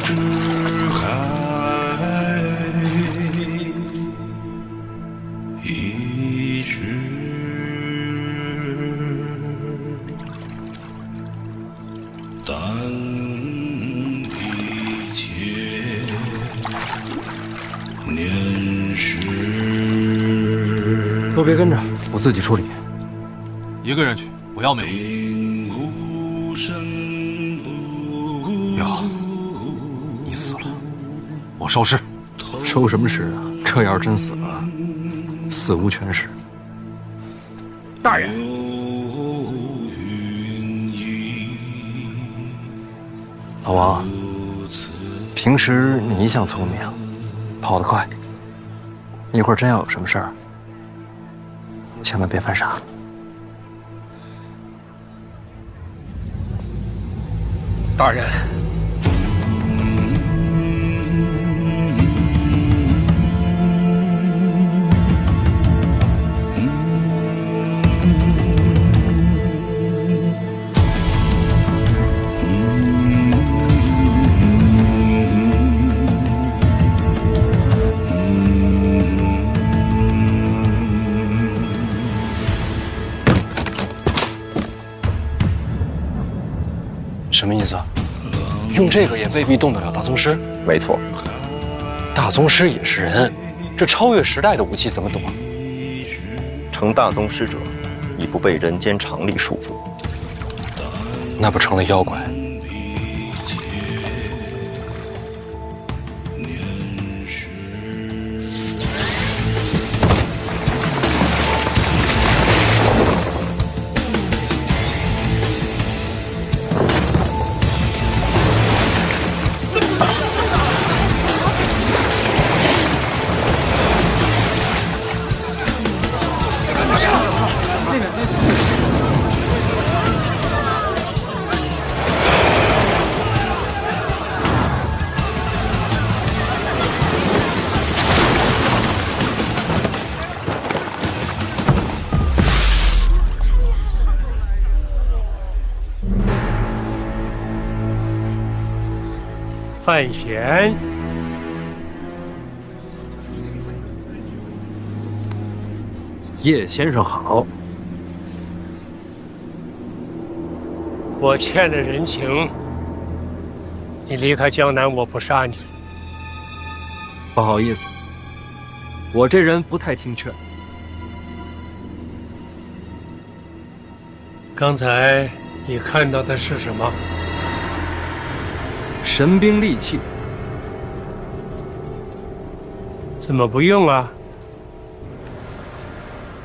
之海，一直但一切年时。都别跟着，我自己处理。一个人去，不要美女。哟，你死了，我收尸。收什么尸啊？这要是真死了，死无全尸。大人，老王，平时你一向聪明，跑得快。一会儿真要有什么事儿，千万别犯傻。大人。什么意思啊？用这个也未必动得了大宗师。没错，大宗师也是人，这超越时代的武器怎么躲？成大宗师者，已不被人间常理束缚，那不成了妖怪？范闲，叶先生好。我欠了人情，你离开江南，我不杀你。不好意思，我这人不太听劝。刚才你看到的是什么？神兵利器。怎么不用啊？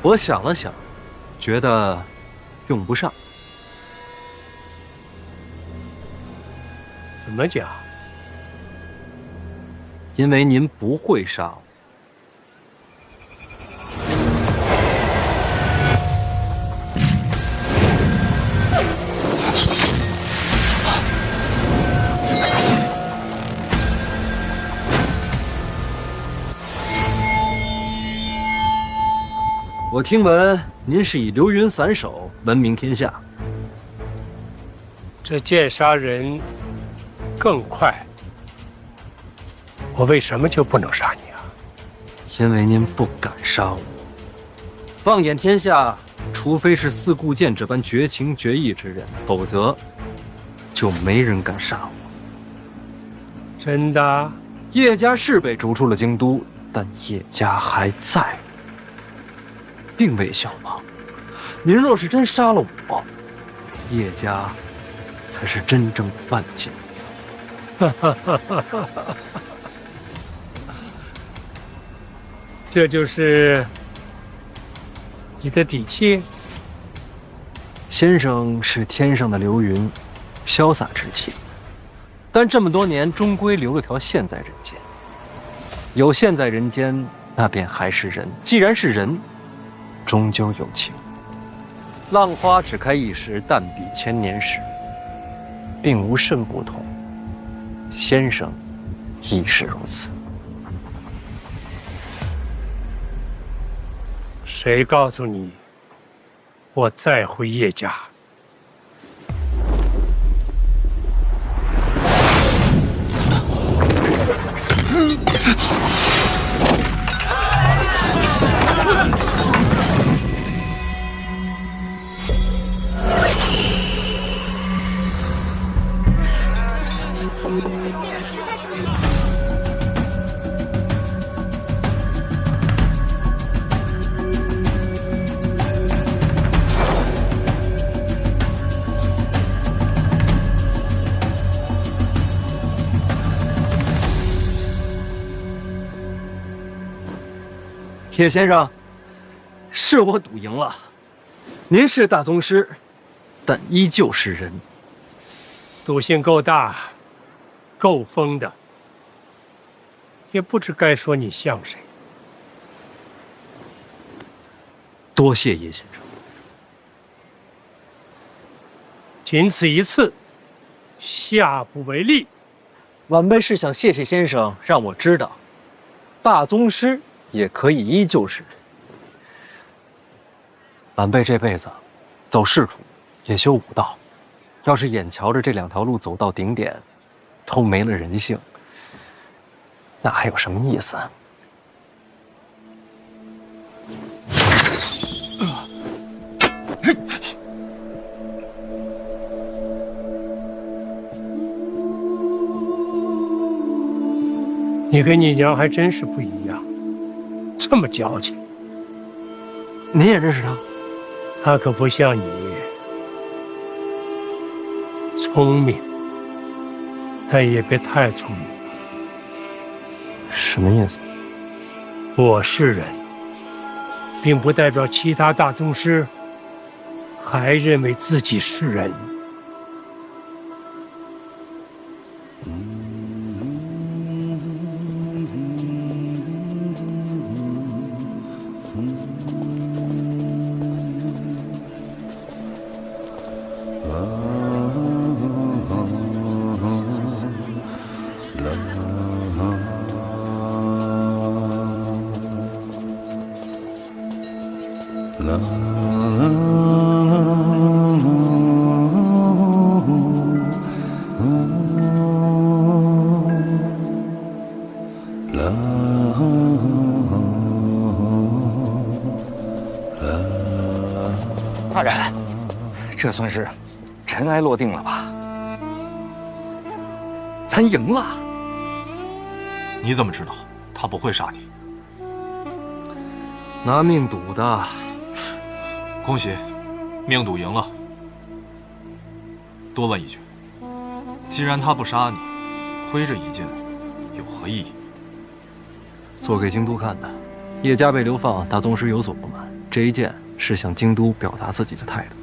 我想了想，觉得用不上。怎么讲？因为您不会杀我。我听闻您是以流云散手闻名天下。这剑杀人更快，我为什么就不能杀你啊？因为您不敢杀我。放眼天下，除非是似顾剑这般绝情绝义之人，否则就没人敢杀我。真的？叶家是被逐出了京都，但叶家还在，并未消亡。您若是真杀了我，叶家才是真正的万劫不复。这就是你的底气？先生是天上的流云，潇洒之气，但这么多年终归留了条线在人间。有线在人间，那便还是人。既然是人，终究有情。浪花只开一时，但比千年时，并无甚不同。先生亦是如此。谁告诉你我在乎叶家？铁先生，是我赌赢了。您是大宗师，但依旧是人。赌性够大，够疯的，也不知该说你像谁。多谢叶先生，仅此一次，下不为例。晚辈是想谢谢先生，让我知道，大宗师也可以依旧是人。晚辈这辈子走仕途，也修武道，要是眼瞧着这两条路走到顶点，都没了人性，那还有什么意思啊？你跟你娘还真是不一样，这么矫情。您也认识他？她可不像你聪明，但也别太聪明。什么意思？我是人，并不代表其他大宗师还认为自己是人。大人，这算是尘埃落定了吧？咱赢了。你怎么知道他不会杀你？拿命赌的。恭喜，命赌赢了。多问一句，既然他不杀你，挥这一剑有何意义？做给京都看的。叶家被流放，大宗师有所不满，这一剑是向京都表达自己的态度。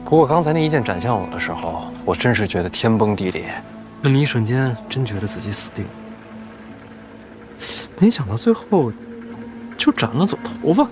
不过刚才那一剑斩向我的时候，我真是觉得天崩地裂，那么一瞬间，真觉得自己死定了。没想到最后就斩了走头发。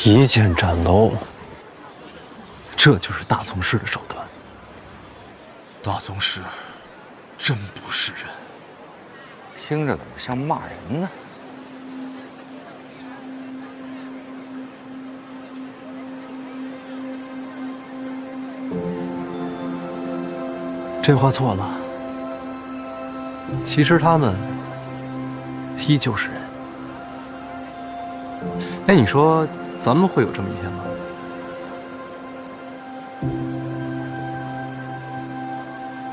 一剑斩楼，这就是大宗师的手段。大宗师真不是人，听着怎么像骂人呢？这话错了。其实他们依旧是人。哎，你说咱们会有这么一天吗？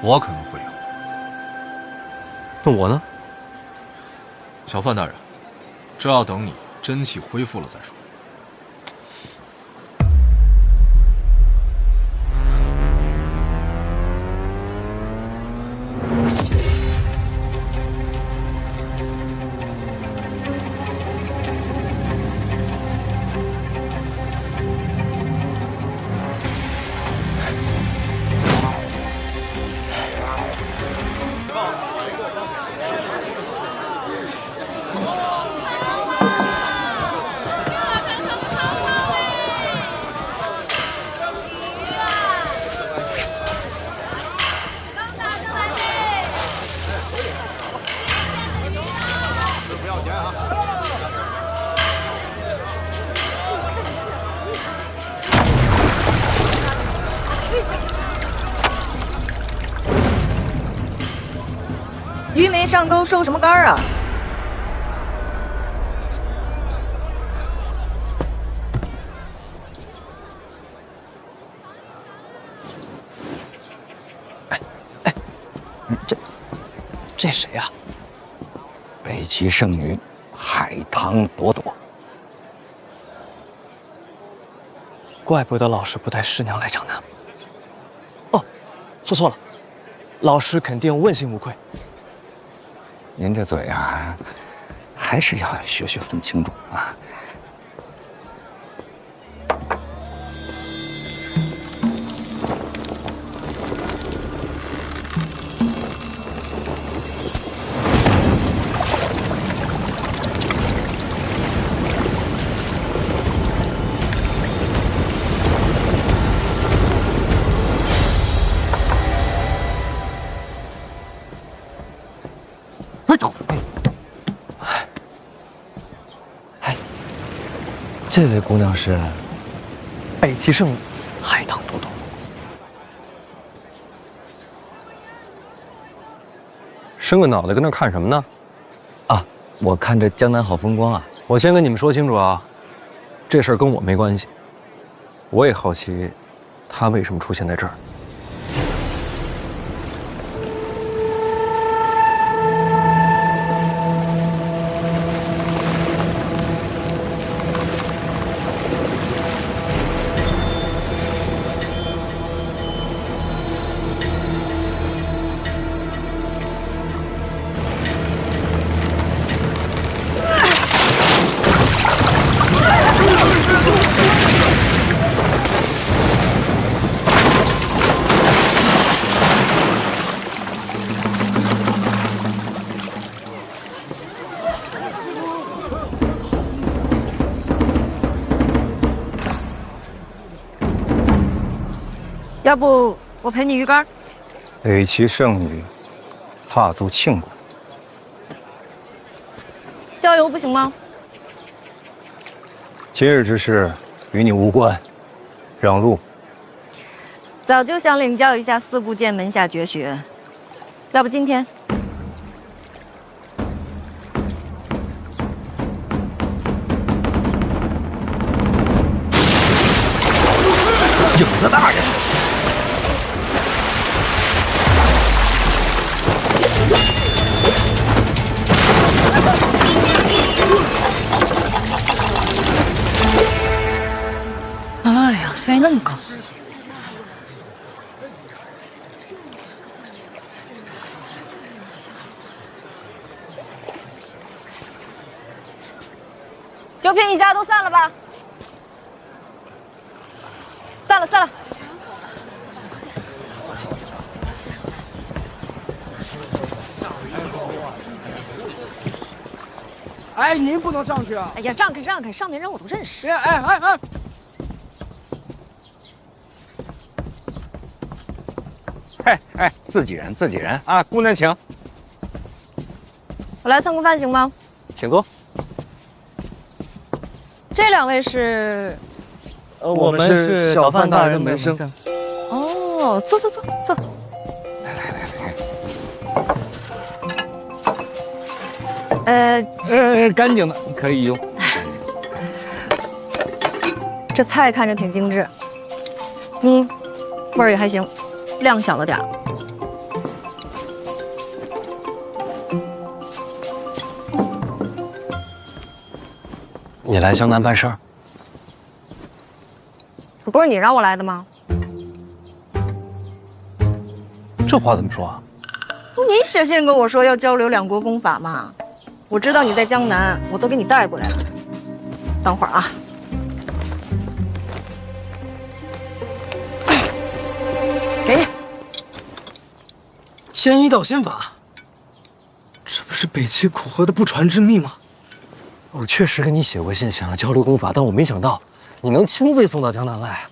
我可能会有。那我呢？小范大人，这要等你真气恢复了再说。那上钩收什么竿啊？这谁呀？北齐圣女海棠朵朵。怪不得老师不带师娘来江南。哦，说错了，老师肯定问心无愧。您这嘴啊，还是要学学分清楚啊。这位姑娘是北齐圣女海棠朵朵。伸个脑袋跟那看什么呢？啊，我看这江南好风光啊！我先跟你们说清楚啊，这事儿跟我没关系。我也好奇，她为什么出现在这儿。要不我陪你鱼竿？北齐圣女，踏足庆国，郊游不行吗？今日之事与你无关，让路。早就想领教一下四部剑门下绝学，要不今天？影子大人。哎呀，飞那么高！九品以下都散了吧。散了，散了。哎，您不能上去啊！哎呀，让开，让开，上面人我都认识。哎！哎，自己人啊，姑娘请。我来蹭个饭行吗？请坐。这两位是？我们是小范大人的门生。哦，坐。干净的可以用。这菜看着挺精致，味儿也还行，量小了点儿。你来江南办事儿？不是你让我来的吗？这话怎么说啊？你写信跟我说要交流两国功法嘛，我知道你在江南，我都给你带过来了。等会儿啊。给你。千一道心法，这不是北齐苦河的不传之秘吗？我确实给你写过信，想要交流功法，但我没想到你能亲自送到江南来。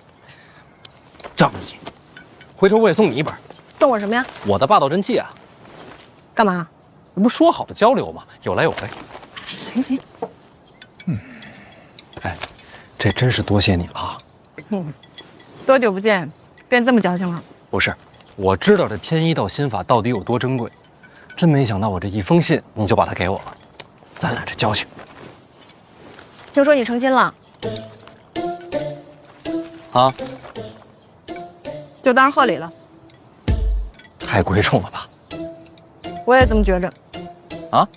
这么去，回头我也送你一本。送我什么呀？我的霸道真气啊！干嘛？这不说好的交流吗？有来有回。行。哎，这真是多谢你了啊！多久不见，变这么矫情了？不是，我知道这天一道心法到底有多珍贵，真没想到我这一封信你就把它给我了，咱俩这交情。听说你成亲了，啊？就当贺礼了。太贵重了吧？我也这么觉着。啊？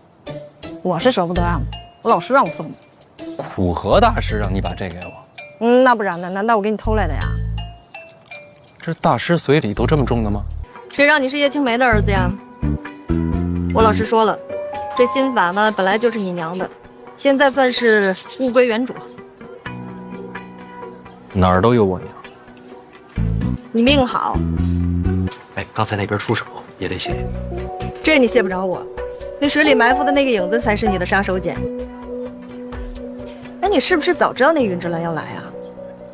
我是舍不得啊，我老师让我送的。苦荷大师让你把这给我？那不然呢？难道我给你偷来的呀？这大师随礼都这么重的吗？谁让你是叶青梅的儿子呀？我老师说了，这心法呢本来就是你娘的，现在算是物归原主。哪儿都有我娘。你命好。哎，刚才那边出手也得谢。这你谢不着我，那水里埋伏的那个影子才是你的杀手锏。哎，你是不是早知道那云之兰要来啊？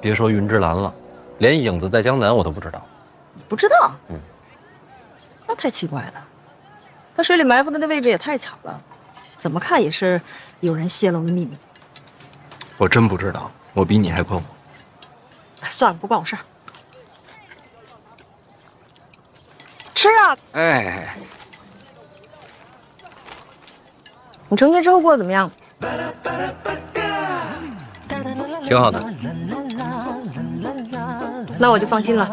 别说云之兰了，连影子在江南我都不知道。你不知道？那太奇怪了。那水里埋伏的那位置也太巧了，怎么看也是有人泄露了秘密。我真不知道，我比你还困惑。算了，不关我事儿。吃啊！哎，你成亲之后过得怎么样？挺好的。那我就放心了。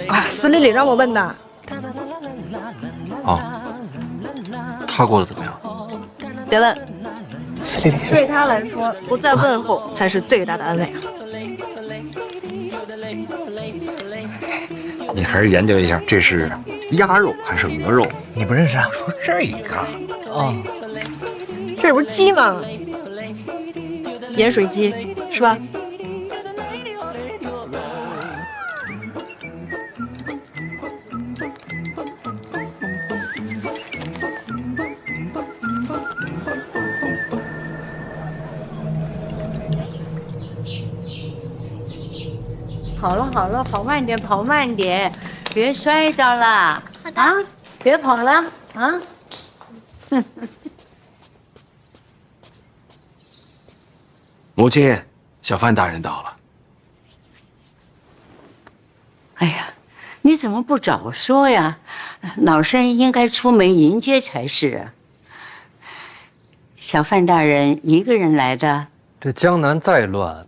啊，司理里让我问的。哦，他过得怎么样？别问，司理理对他来说，不再问候才是最大的安慰啊。你还是研究一下，这是鸭肉还是鹅肉？你不认识啊？说这个啊，这不是鸡吗？盐水鸡是吧？好了好了，跑慢点，跑慢点，别摔着了啊！别跑了啊！母亲，小范大人到了。哎呀，你怎么不早说呀？老身应该出门迎接才是啊。小范大人一个人来的？这江南再乱，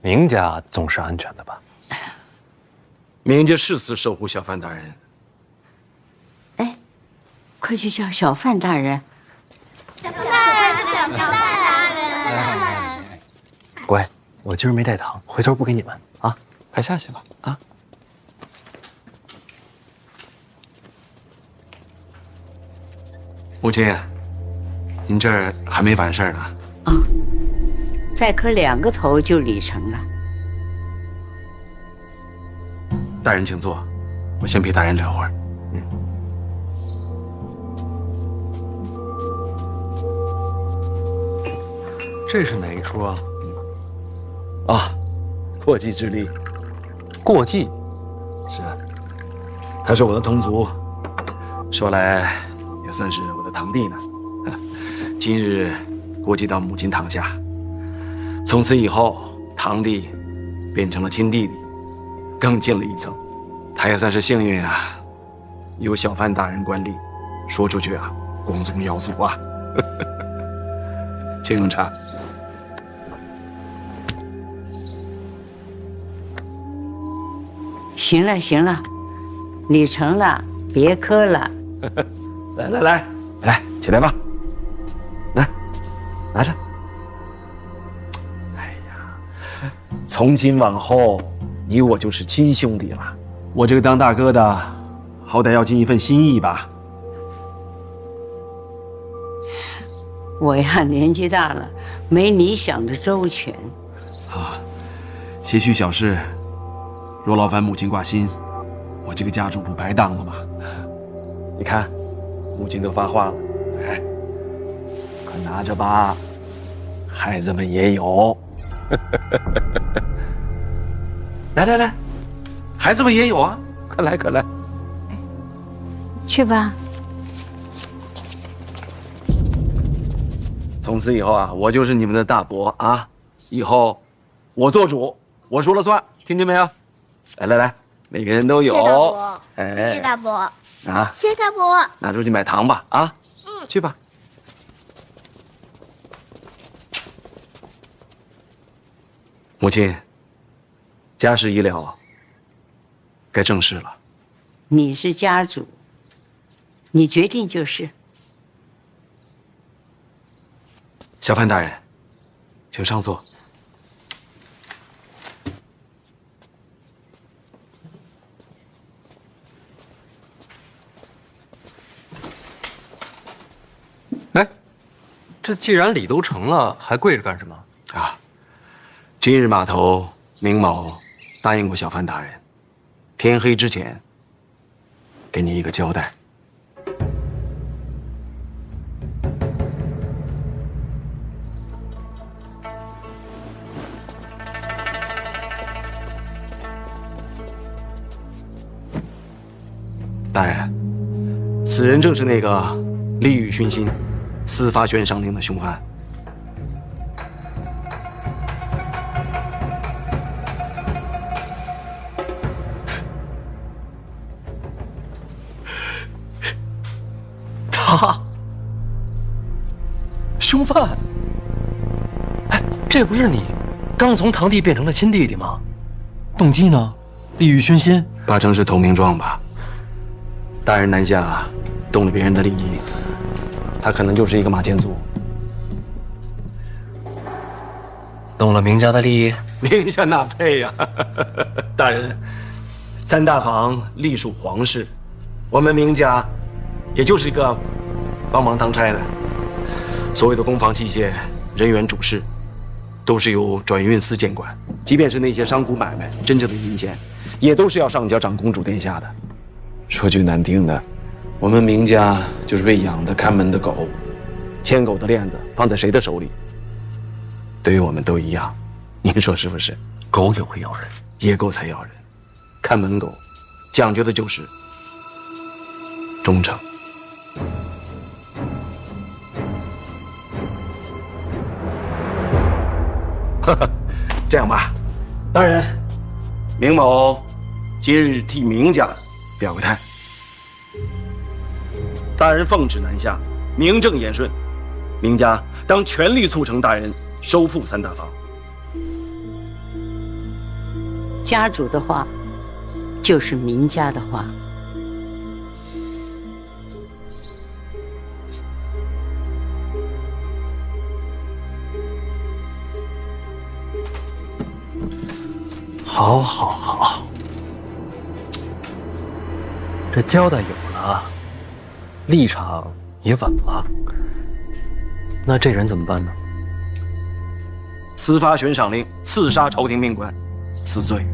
明家总是安全的吧？明家誓死守护小范大人。哎，快去叫小范大人。小范大人，乖，我今儿没带糖，回头不给你们啊，快下去吧啊。母亲，您这儿还没完事儿呢。啊，再磕2个头就礼成了。大人请坐，我先陪大人聊会儿。这是哪一出啊？啊，过继之力。过继？是啊，他是我的同族，说来也算是我的堂弟呢。今日过继到母亲堂下，从此以后，堂弟变成了亲弟弟，更近了一层。他也算是幸运啊，有小范大人管理，说出去啊，光宗耀祖啊。请用茶。行了行了，礼成了，别磕了。来，起来吧。来，拿着。哎呀，从今往后，你我就是亲兄弟了。我这个当大哥的，好歹要尽一份心意吧。我呀，年纪大了，没你想的周全。啊，些许小事，若劳烦母亲挂心，我这个家主不白当了吗？你看，母亲都发话了，哎，快拿着吧，孩子们也有。来，孩子们也有啊，快来。去吧。从此以后啊，我就是你们的大伯啊！以后我做主，我说了算，听见没有？来，每个人都有。谢大伯，哎，谢谢大伯，啊，谢谢大伯。拿出去买糖吧，啊，去吧。母亲，家事已了，该正事了。你是家主，你决定就是。小范大人，请上座。哎，这既然礼都成了，还跪着干什么？啊，今日码头明某答应过小范大人，天黑之前给你一个交代。大人，此人正是那个利欲熏心、私发悬赏令的凶犯。他，凶犯。哎，这不是你刚从堂弟变成了亲弟弟吗？动机呢？利欲熏心，八成是投名状吧。大人南下，动了别人的利益，他可能就是一个马前卒。动了明家的利益，明下哪配呀？大人，三大房隶属皇室，我们明家也就是一个帮忙当差的。所有的公房器械、人员主事，都是由转运司监管。即便是那些商贾买卖，真正的银钱，也都是要上交长公主殿下的。说句难听的，我们明家就是被养的看门的狗，牵狗的链子放在谁的手里，对于我们都一样。您说是不是？狗也会咬人，野狗才咬人。看门狗讲究的就是忠诚。这样吧，大人，明某今日替明家表个态。大人奉旨南下，名正言顺，明家当全力促成大人收复三大房。家主的话，就是明家的话。好，好，好，这交代有了，立场也稳了，那这人怎么办呢？私发悬赏令，刺杀朝廷命官，死罪。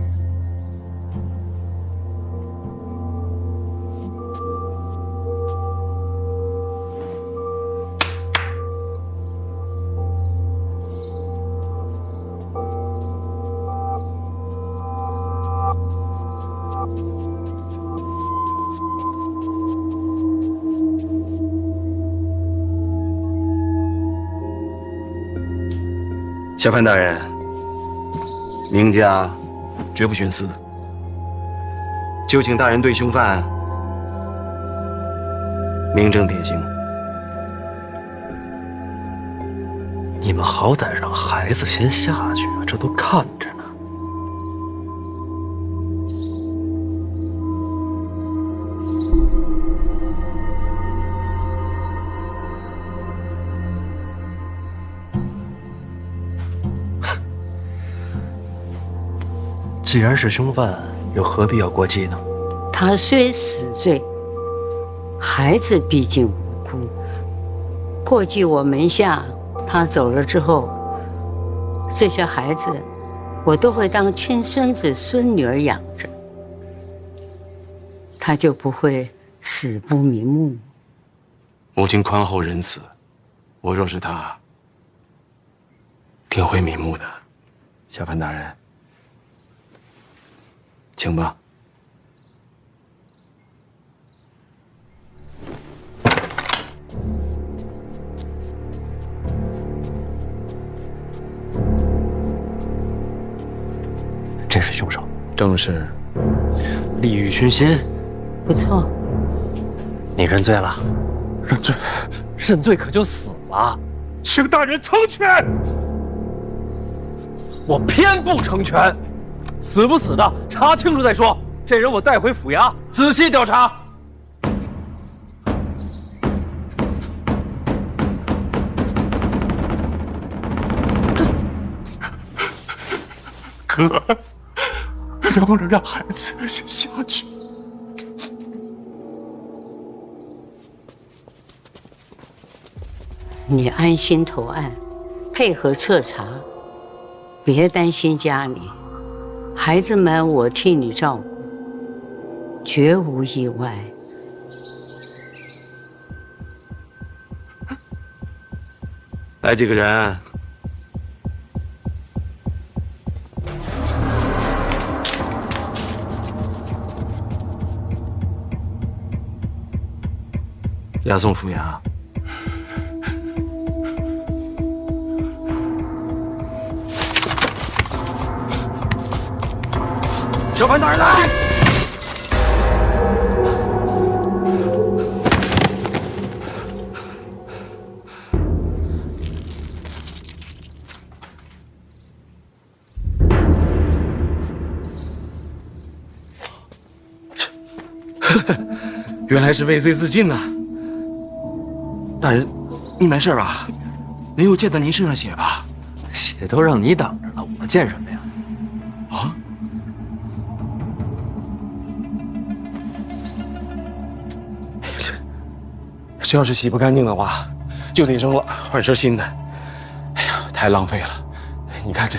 小范大人，明家绝不徇私，就请大人对凶犯明正典刑。你们好歹让孩子先下去啊，这都看着呢。既然是凶犯，又何必要过继呢？他虽死罪，孩子毕竟无辜。过继我门下，他走了之后，这些孩子我都会当亲孙子孙女儿养着，他就不会死不瞑目。母亲宽厚仁慈，我若是他，定会瞑目的。小范大人，请吧。这是凶手，正是。利欲熏心，不错。你认罪了？认罪？认罪可就死了。请大人成全。我偏不成全，死不死的查清楚再说。这人我带回府衙，仔细调查。哥，能不能让孩子先下去？你安心投案，配合彻查，别担心家里，孩子们我替你照顾，绝无意外。来几个人？押送府衙。小潘大人来！原来是畏罪自尽呐！大人，你没事吧？没有溅到您身上血吧？血都让你挡着了，我见什么呀？啊？这要是洗不干净的话，就得扔了，换身新的。哎呀，太浪费了！你看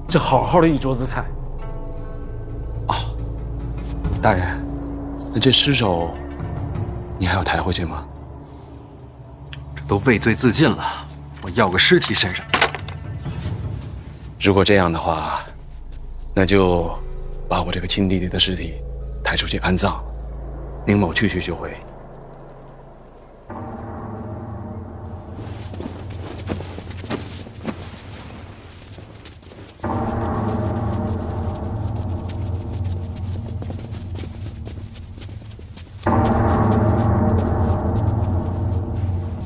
这好好的一桌子菜。哦，大人，那这尸首，你还要抬回去吗？这都畏罪自尽了，我要个尸体身上。如果这样的话，那就把我这个亲弟弟的尸体抬出去安葬，宁某去就回。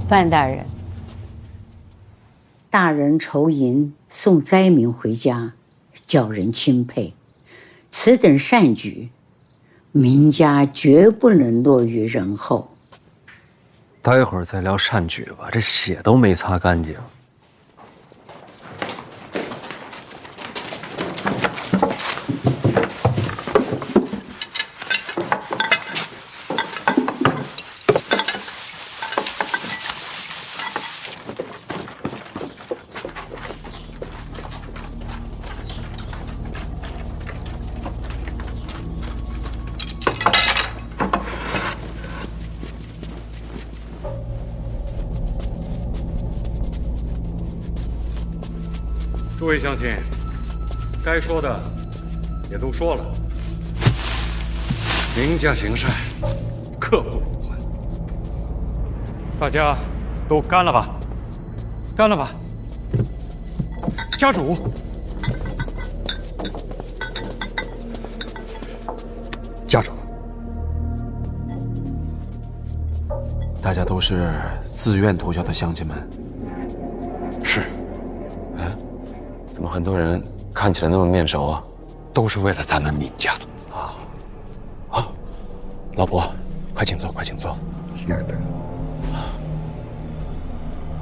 范大人，大人筹银送灾民回家，叫人钦佩。此等善举，民家绝不能落于人后。待会儿再聊善举吧，这血都没擦干净。诸位乡亲，该说的也都说了。明家行善，刻不容缓。大家都干了吧，干了吧。家主，家主，大家都是自愿投效的乡亲们。是。怎么很多人看起来那么面熟啊？都是为了咱们闵家。啊，好，老伯，快请坐，快请坐。是的。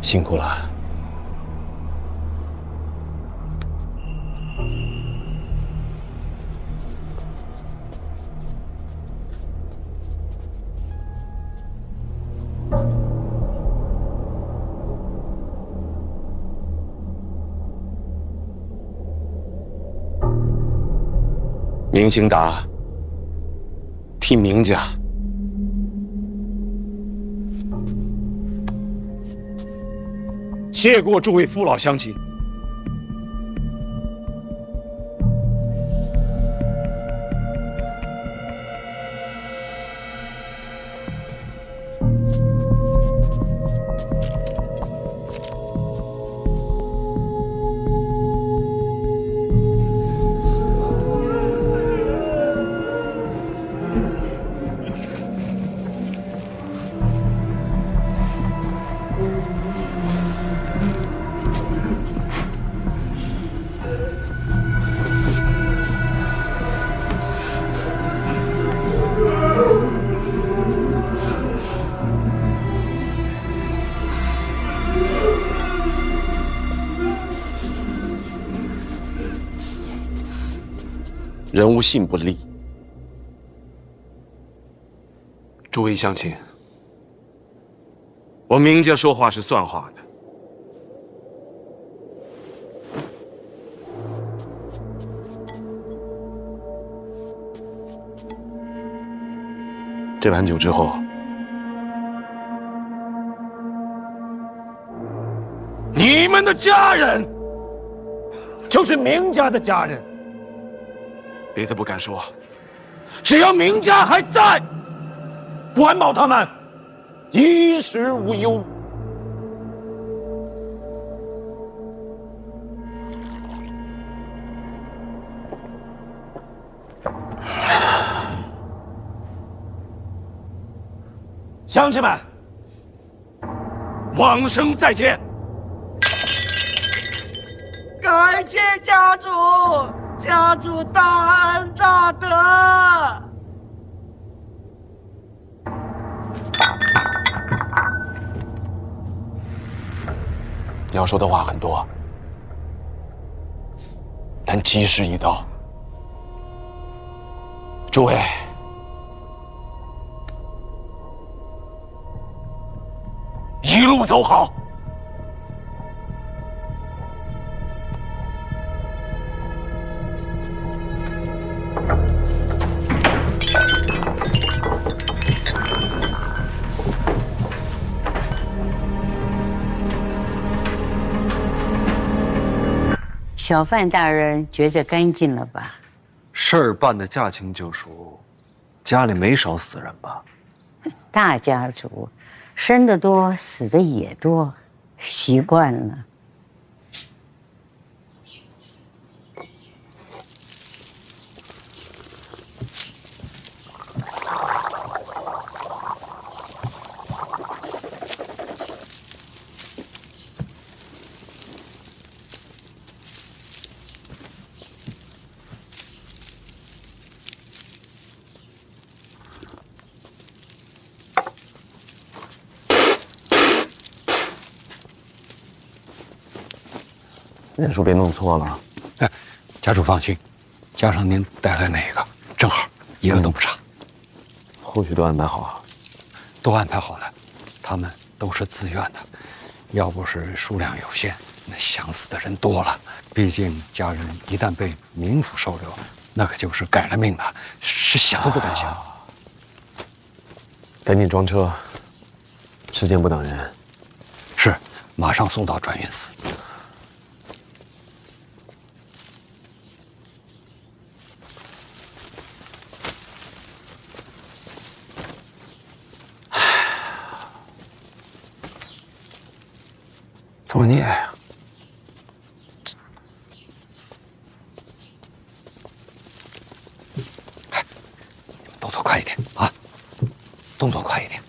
辛苦了。明兴达替明家谢过诸位父老乡亲。人无信不立。诸位乡亲，我明家说话是算话的。这碗酒之后，你们的家人就是明家的家人，别的不敢说，只要明家还在，管保他们衣食无忧。乡亲们，往生再见！感谢家主，家主大恩大德。你要说的话很多，但吉时已到。诸位，一路走好。小范大人觉着干净了吧？事儿办得驾轻就熟，家里没少死人吧？大家族，生的多，死的也多，习惯了。人数别弄错了。哎，家主放心，加上您带来那个，正好一个都不差。后续都安排好，都安排好了，他们都是自愿的。要不是数量有限，那想死的人多了。毕竟家人一旦被冥府收留，那可就是改了命了，是想都不敢想。赶紧装车，时间不等人。是，马上送到转运寺。作孽呀！动作快一点啊！动作快一点。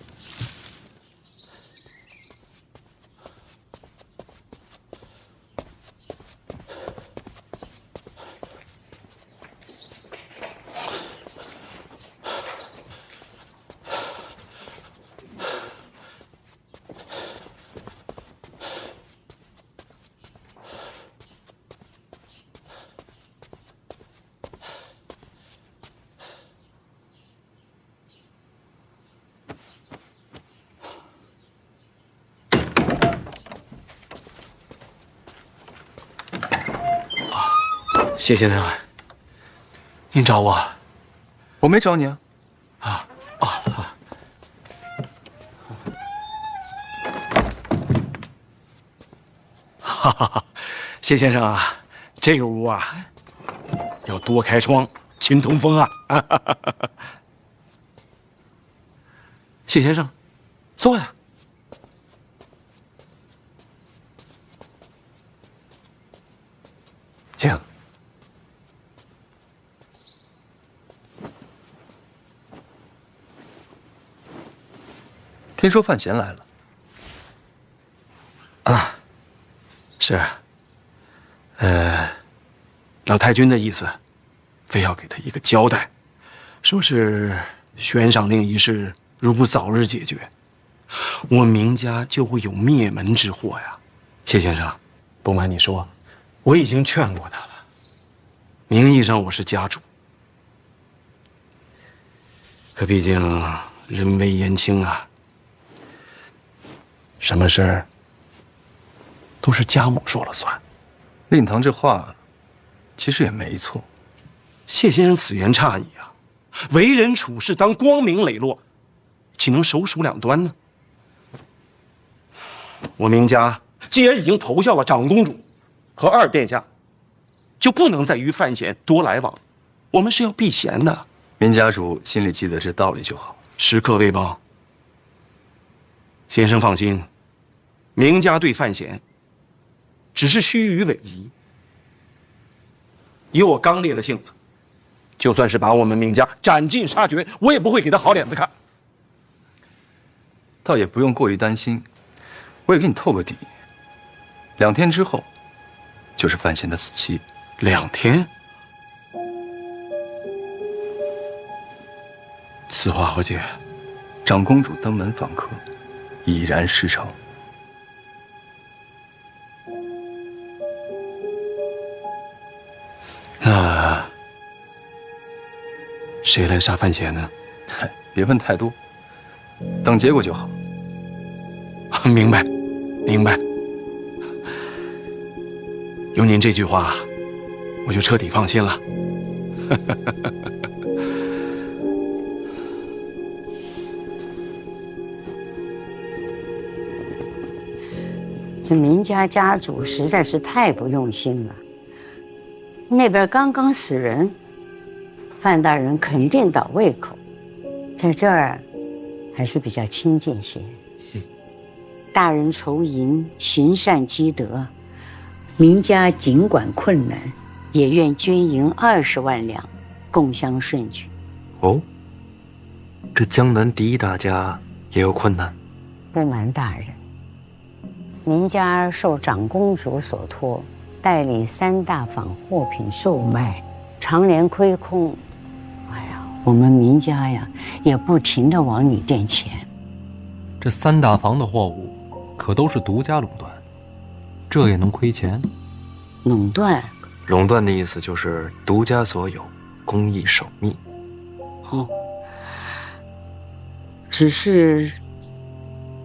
谢先生，您找我？我没找你啊。哈哈哈，谢先生啊，这个屋啊，要多开窗，勤通风啊！谢先生，坐呀。请。听说范闲来了。啊，是。老太君的意思，非要给他一个交代，说是悬赏令一事如不早日解决，我明家就会有灭门之祸呀。谢先生，不瞒你说，我已经劝过他了。名义上我是家主，可毕竟人微言轻啊，什么事儿都是家母说了算。令堂这话其实也没错。谢先生此言差矣啊，为人处事当光明磊落，岂能手鼠两端呢？我明家既然已经投效了长公主和二殿下，就不能再与范闲多来往，我们是要避嫌的。明家主心里记得这道理就好。时刻未报。先生放心，明家对范闲只是虚与委蛇。以我刚烈的性子，就算是把我们明家斩尽杀绝，我也不会给他好脸子看。倒也不用过于担心，我也给你透个底，2天之后就是范闲的死期。2天？此话何解？长公主登门访客，已然事成。那谁来杀范闲呢？别问太多，等结果就好。明白，明白。有您这句话，我就彻底放心了。这明家家主实在是太不用心了。那边刚刚死人，范大人肯定倒胃口，在这儿还是比较亲近些。大人筹银，行善积德，明家尽管困难，也愿捐银20万两，共襄盛举。哦，这江南第一大家也有困难？不瞒大人，明家受长公主所托，代理3大坊货品售卖，常年亏空。哎呀，我们明家呀，也不停地往里垫钱。这3大坊的货物可都是独家垄断，这也能亏钱？垄断？垄断的意思就是独家所有，工艺守密。哦，只是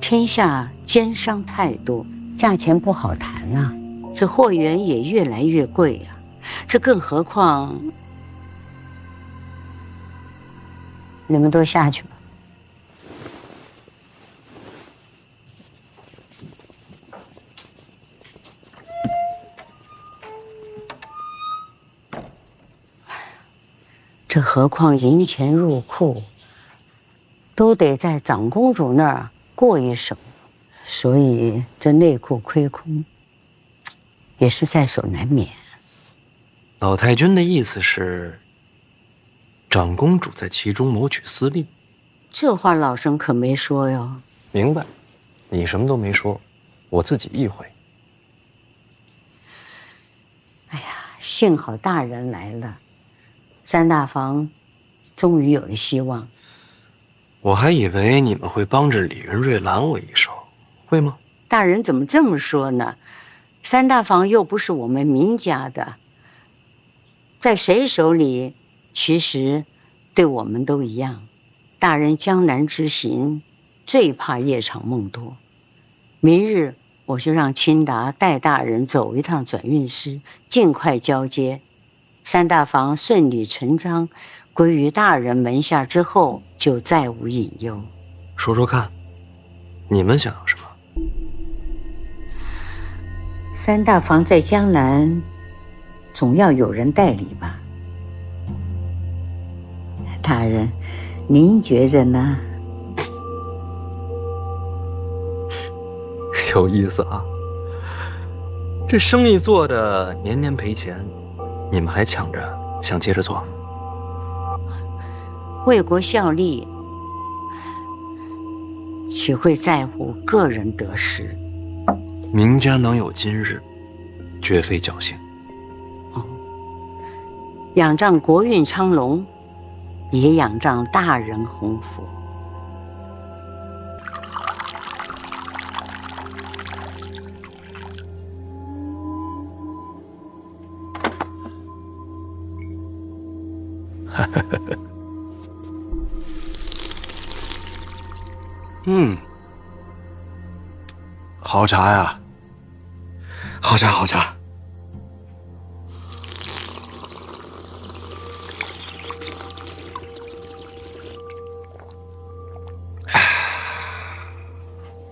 天下奸商太多，价钱不好谈啊。这货源也越来越贵啊，这更何况你们都下去吧。这何况银钱入库，都得在长公主那儿过一手，所以这内库亏空也是在所难免。老太君的意思是，长公主在其中谋取私利？这话老身可没说哟。明白，你什么都没说，我自己意会。哎呀，幸好大人来了，3大坊终于有了希望。我还以为你们会帮着李元瑞拦我一手，会吗？大人怎么这么说呢？3大坊又不是我们明家的，在谁手里，其实对我们都一样。大人江南之行，最怕夜长梦多。明日我就让清达带大人走一趟转运师，尽快交接。3大坊顺理成章归于大人门下之后，就再无隐忧。说说看，你们想要什么？3大坊在江南，总要有人代理吧？大人，您觉着呢？有意思啊！这生意做的年年赔钱，你们还抢着想接着做？为国效力，岂会在乎个人得失？明家能有今日，绝非侥幸。仰仗国运昌隆，也仰仗大人鸿福。好茶呀，好茶好茶。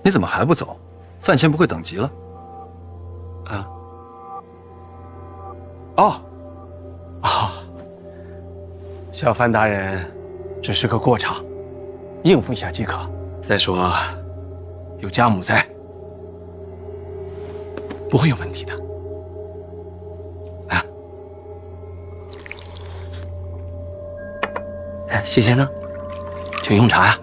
你怎么还不走？范闲不会等急了？啊？哦，小范大人，只是个过场，应付一下即可。再说，有家母在，不会有问题的。啊，谢先生，请用茶呀。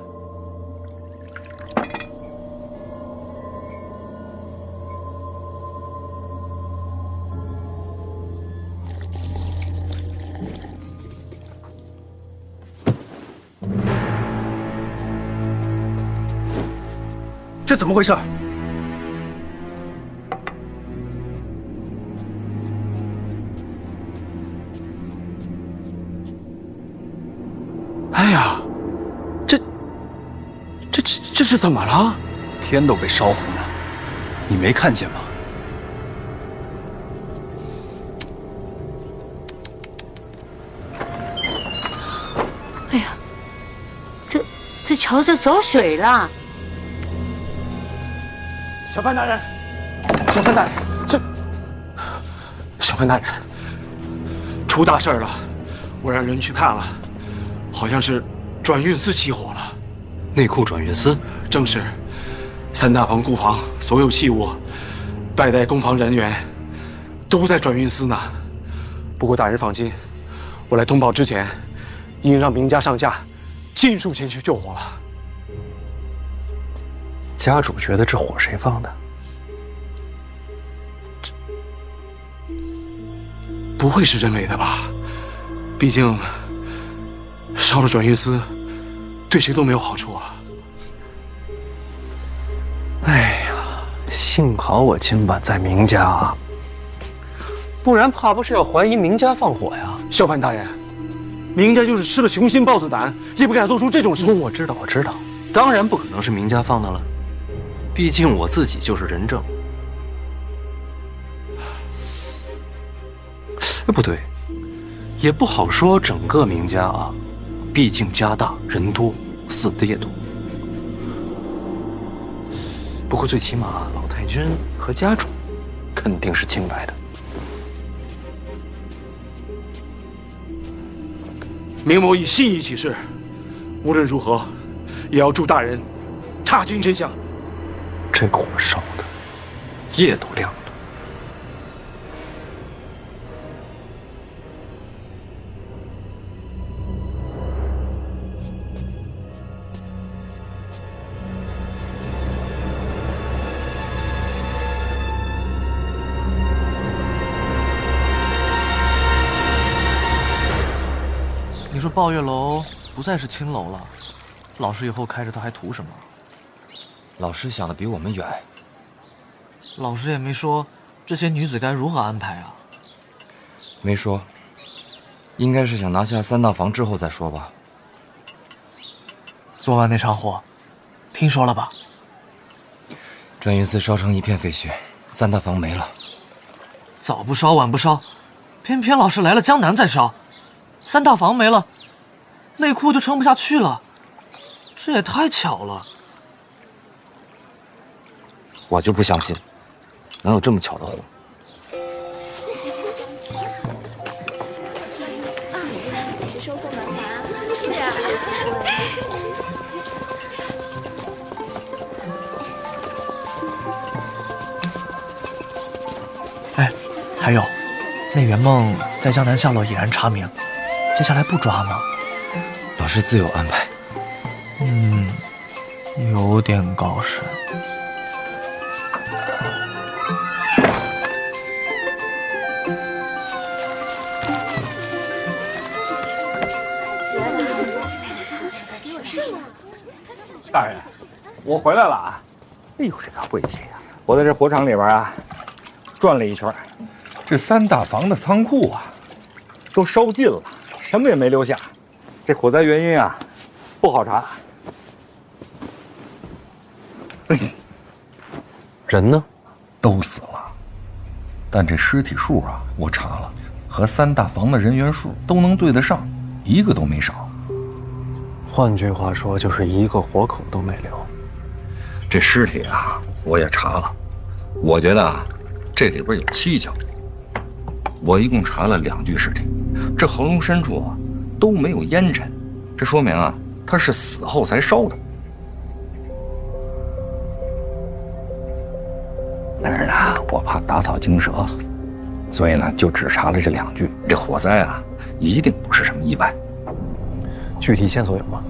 这怎么回事？哎呀，这是怎么了？天都被烧红了，你没看见吗？哎呀，这桥就走水了。小范大人，小范大人，小范大人，出大事了！我让人去看了，好像是转运司起火了。内库转运司？正是。三大房库房所有器物，代代工房人员都在转运司呢。不过大人放心，我来通报之前，已经让明家上下尽数前去救火了。家主觉得这火谁放的？不会是人为的吧？毕竟烧了转运司，对谁都没有好处啊。哎呀，幸好我今晚在明家啊，不然怕不是要怀疑明家放火呀。小范大人，明家就是吃了雄心豹子胆，也不敢做出这种事。我知道，当然不可能是明家放的了。毕竟我自己就是人证。不对，也不好说整个明家啊，毕竟家大人多，死的也多。不过最起码老太君和家主肯定是清白的。明某以信义起誓，无论如何，也要助大人查清真相。这火烧的夜都亮了。你说抱月楼不再是青楼了，老师以后开着它还图什么？老师想的比我们远。老师也没说这些女子该如何安排啊？没说，应该是想拿下三大房之后再说吧。昨晚那场火，听说了吧？转运司烧成一片废墟，三大房没了。早不烧晚不烧，偏偏老师来了江南再烧，三大房没了，内库就撑不下去了，这也太巧了。我就不相信，能有这么巧的活。收购门房是啊。哎，还有，那圆梦在江南下落已然查明，接下来不抓吗？老师自有安排。有点高深。大人，我回来了啊！哎呦，这可晦气呀！我在这火场里边啊，转了一圈，这三大房的仓库啊，都烧尽了，什么也没留下。这火灾原因啊，不好查。人呢？都死了。但这尸体数啊，我查了，和三大房的人员数都能对得上，一个都没少。换句话说，就是一个活口都没留。这尸体啊，我也查了，我觉得啊，这里边有蹊跷。我一共查了2具尸体，这喉咙深处啊都没有烟尘，这说明啊，他是死后才烧的。但是呢，我怕打草惊蛇，所以呢，就只查了这2具。这火灾啊，一定不是什么意外。具体线索有吗？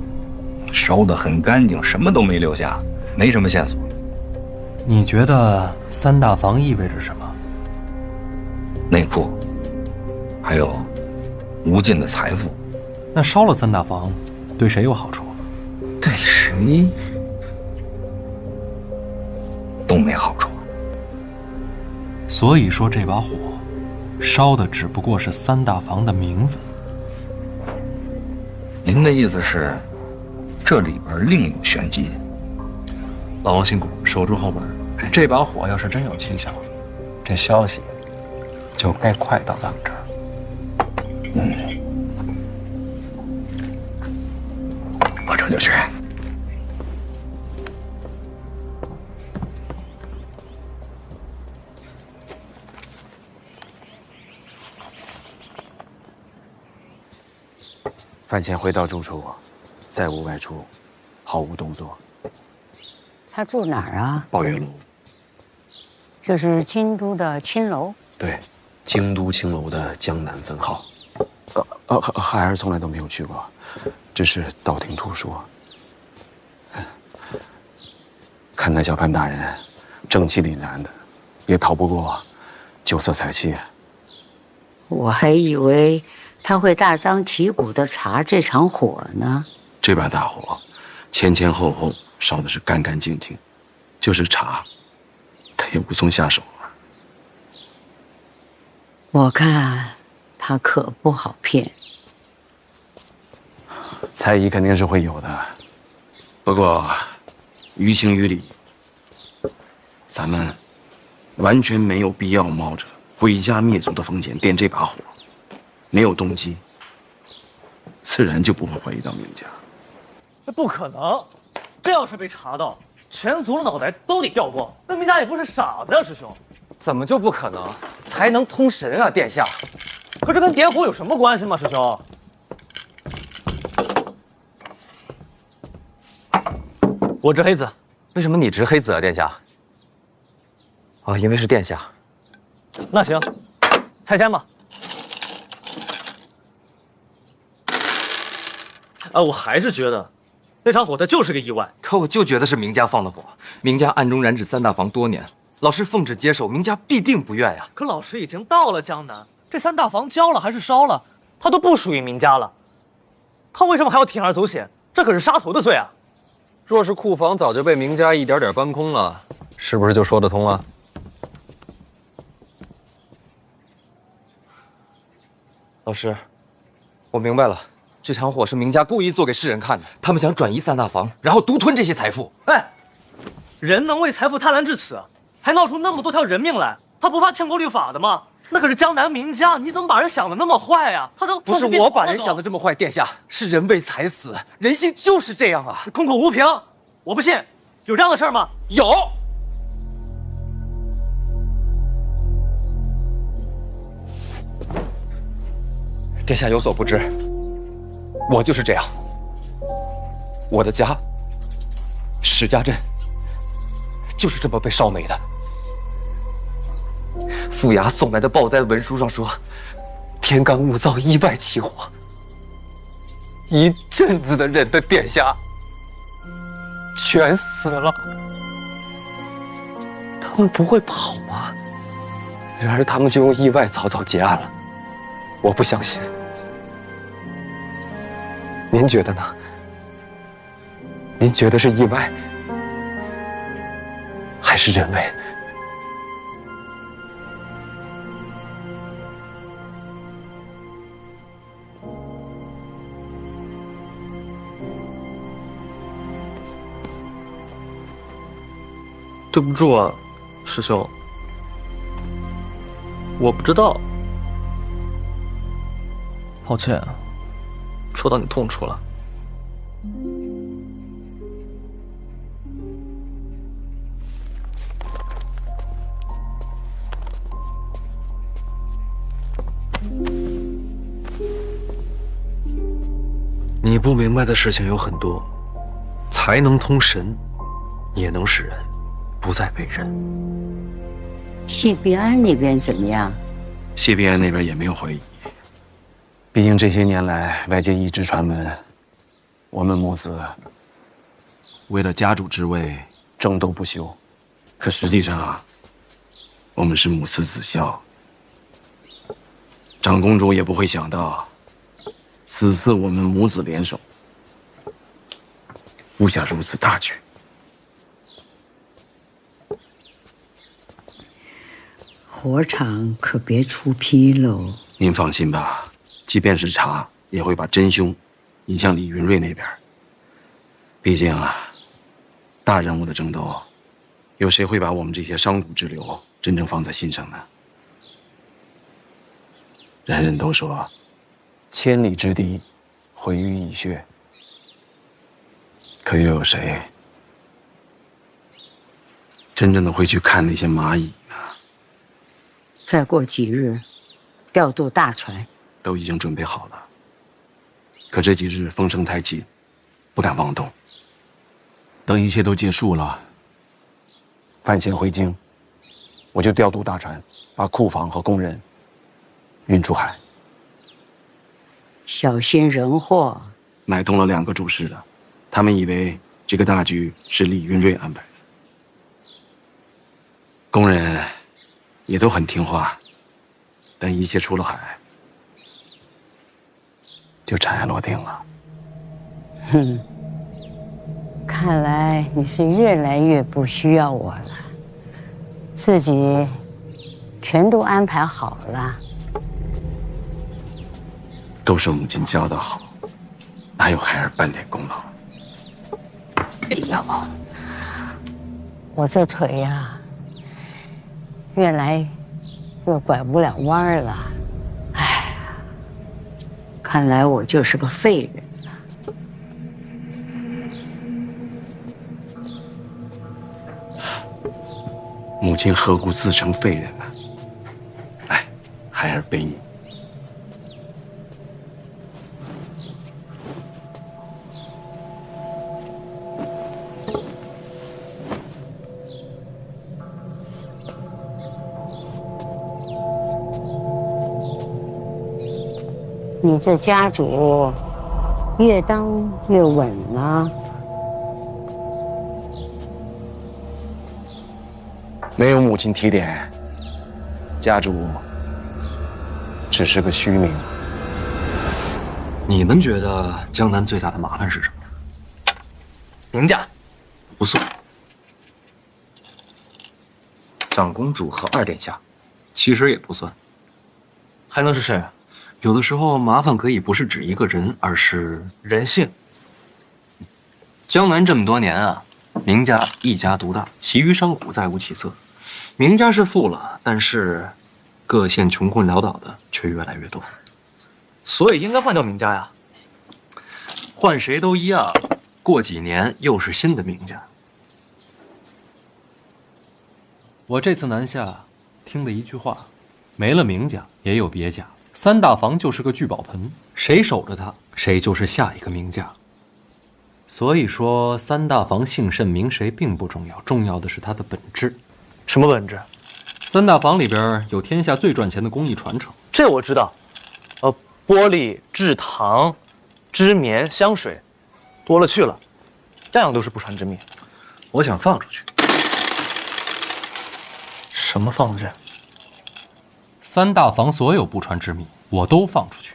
烧得很干净，什么都没留下，没什么线索。你觉得三大房意味着什么？内裤，还有无尽的财富。那烧了三大房，对谁有好处？对谁都没好处。所以说，这把火烧的只不过是三大房的名字。您的意思是，这里边另有玄机？老王辛苦，守住后门。这把火要是真有蹊跷，这消息就该快到咱们这儿。我这就去。饭前回到住处，再无外出，毫无动作。他住哪儿啊？抱月楼。就是京都的青楼。对，京都青楼的江南分号。孩儿从来都没有去过，只是道听途说。看那小潘大人正气凛然的，也逃不过酒色财气。我还以为他会大张旗鼓地查这场火呢。这把大火，前前后后烧的是干干净净，就是查，他也无从下手了。我看他可不好骗。猜疑肯定是会有的，不过于情于理，咱们完全没有必要冒着毁家灭族的风险点这把火。没有动机，自然就不会怀疑到明家。那不可能，这要是被查到，全族的脑袋都得掉光。那明家也不是傻子呀，师兄。怎么就不可能？才能通神啊，殿下！可这跟点火有什么关系吗，师兄？我执黑子。为什么你执黑子啊，殿下？啊，因为是殿下。那行，拆迁吧。我还是觉得那场火它就是个意外。可我就觉得是明家放的火，明家暗中染指三大房多年，老师奉旨接手，明家必定不愿呀。可老师已经到了江南，这三大房交了还是烧了，他都不属于明家了，他为什么还要铤而走险？这可是杀头的罪啊！若是库房早就被明家一点点搬空了，是不是就说得通了？老师，我明白了。这场火是明家故意做给世人看的，他们想转移三大房，然后独吞这些财富。哎，人能为财富贪婪至此，还闹出那么多条人命来，他不怕天国律法的吗？那可是江南名家，你怎么把人想的那么坏呀？他都不是我把人想的这么坏，殿下，是人为财死，人性就是这样啊！空口无凭，我不信，有这样的事吗？有。殿下有所不知。我就是这样，我的家史家镇就是这么被烧没的。府衙送来的报灾文书上说，天干物燥，意外起火，一镇子的人的殿下全死了。他们不会跑吗？然而他们就用意外草草结案了。我不相信。您觉得呢？您觉得是意外，还是人为？对不住啊，师兄，我不知道，抱歉，戳到你痛处了。你不明白的事情有很多，才能通神，也能使人不再被人。谢必安那边怎么样？谢必安那边也没有怀疑，毕竟这些年来外界一直传闻，我们母子为了家主之位争斗不休，可实际上啊，我们是母慈子孝。长公主也不会想到，此次我们母子联手，布下如此大局。火场可别出纰漏。您放心吧，即便是查，也会把真凶引向李云瑞那边。毕竟啊，大人物的争斗，有谁会把我们这些商贾之流真正放在心上呢？人人都说，千里之堤，毁于蚁穴。可又有谁真正的会去看那些蚂蚁呢？再过几日，调度大船，都已经准备好了。可这几日风声太紧，不敢妄动。等一切都结束了，饭前回京，我就调度大船，把库房和工人运出海。小心人祸。买通了2个主事的，他们以为这个大局是李云瑞安排的。工人也都很听话，但一切出了海，就尘埃落定了。哼，看来你是越来越不需要我了，自己全都安排好了。都是母亲教的好，哪有孩儿半点功劳？哎呦，我这腿呀，越来越拐不了弯儿了。哎，看来我就是个废人了。母亲何故自称废人呢？来，孩儿背你。你这家主越当越稳了。没有母亲提点，家主只是个虚名。你们觉得江南最大的麻烦是什么？名家不算。长公主和2殿下，其实也不算。还能是谁？有的时候麻烦可以不是指一个人，而是人性。江南这么多年啊，明家一家独大，其余商贾再无起色。明家是富了，但是各县穷困潦倒的却越来越多。所以应该换掉名家呀。换谁都一样，过几年又是新的名家。我这次南下，听的一句话，没了名家也有别家。3大房就是个聚宝盆，谁守着它，谁就是下一个名家。所以说，3大房姓甚名谁并不重要，重要的是它的本质。什么本质？3大房里边有天下最赚钱的工艺传承，这我知道。玻璃、制糖、织棉、香水，多了去了，样样都是不传之秘。我想放出去。什么放出去？3大房所有不传之秘，我都放出去。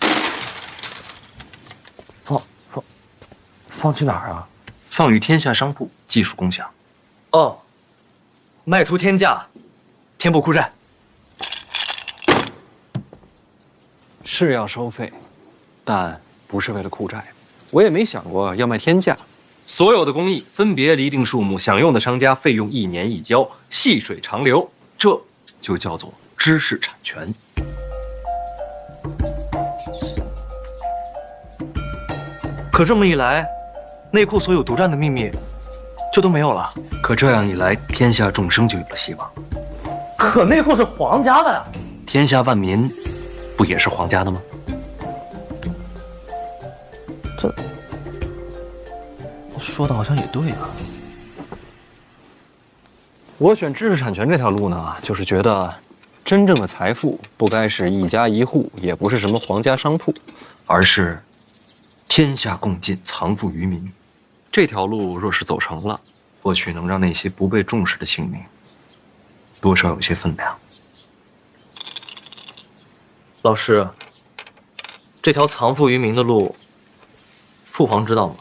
放去哪儿啊？放于天下商铺，技术共享。哦，卖出天价，填补库债。是要收费，但不是为了库债。我也没想过要卖天价，所有的工艺分别厘定数目，享用的商家费用1年一交，细水长流，这就叫做知识产权。可这么一来，内库所有独占的秘密就都没有了。可这样一来，天下众生就有了希望。可内库是皇家的呀，天下万民不也是皇家的吗？这说的好像也对啊。我选知识产权这条路呢，就是觉得真正的财富不该是一家一户，也不是什么皇家商铺，而是天下共进，藏富于民。这条路若是走成了，或许能让那些不被重视的性命多少有些分量。老师，这条藏富于民的路，父皇知道吗？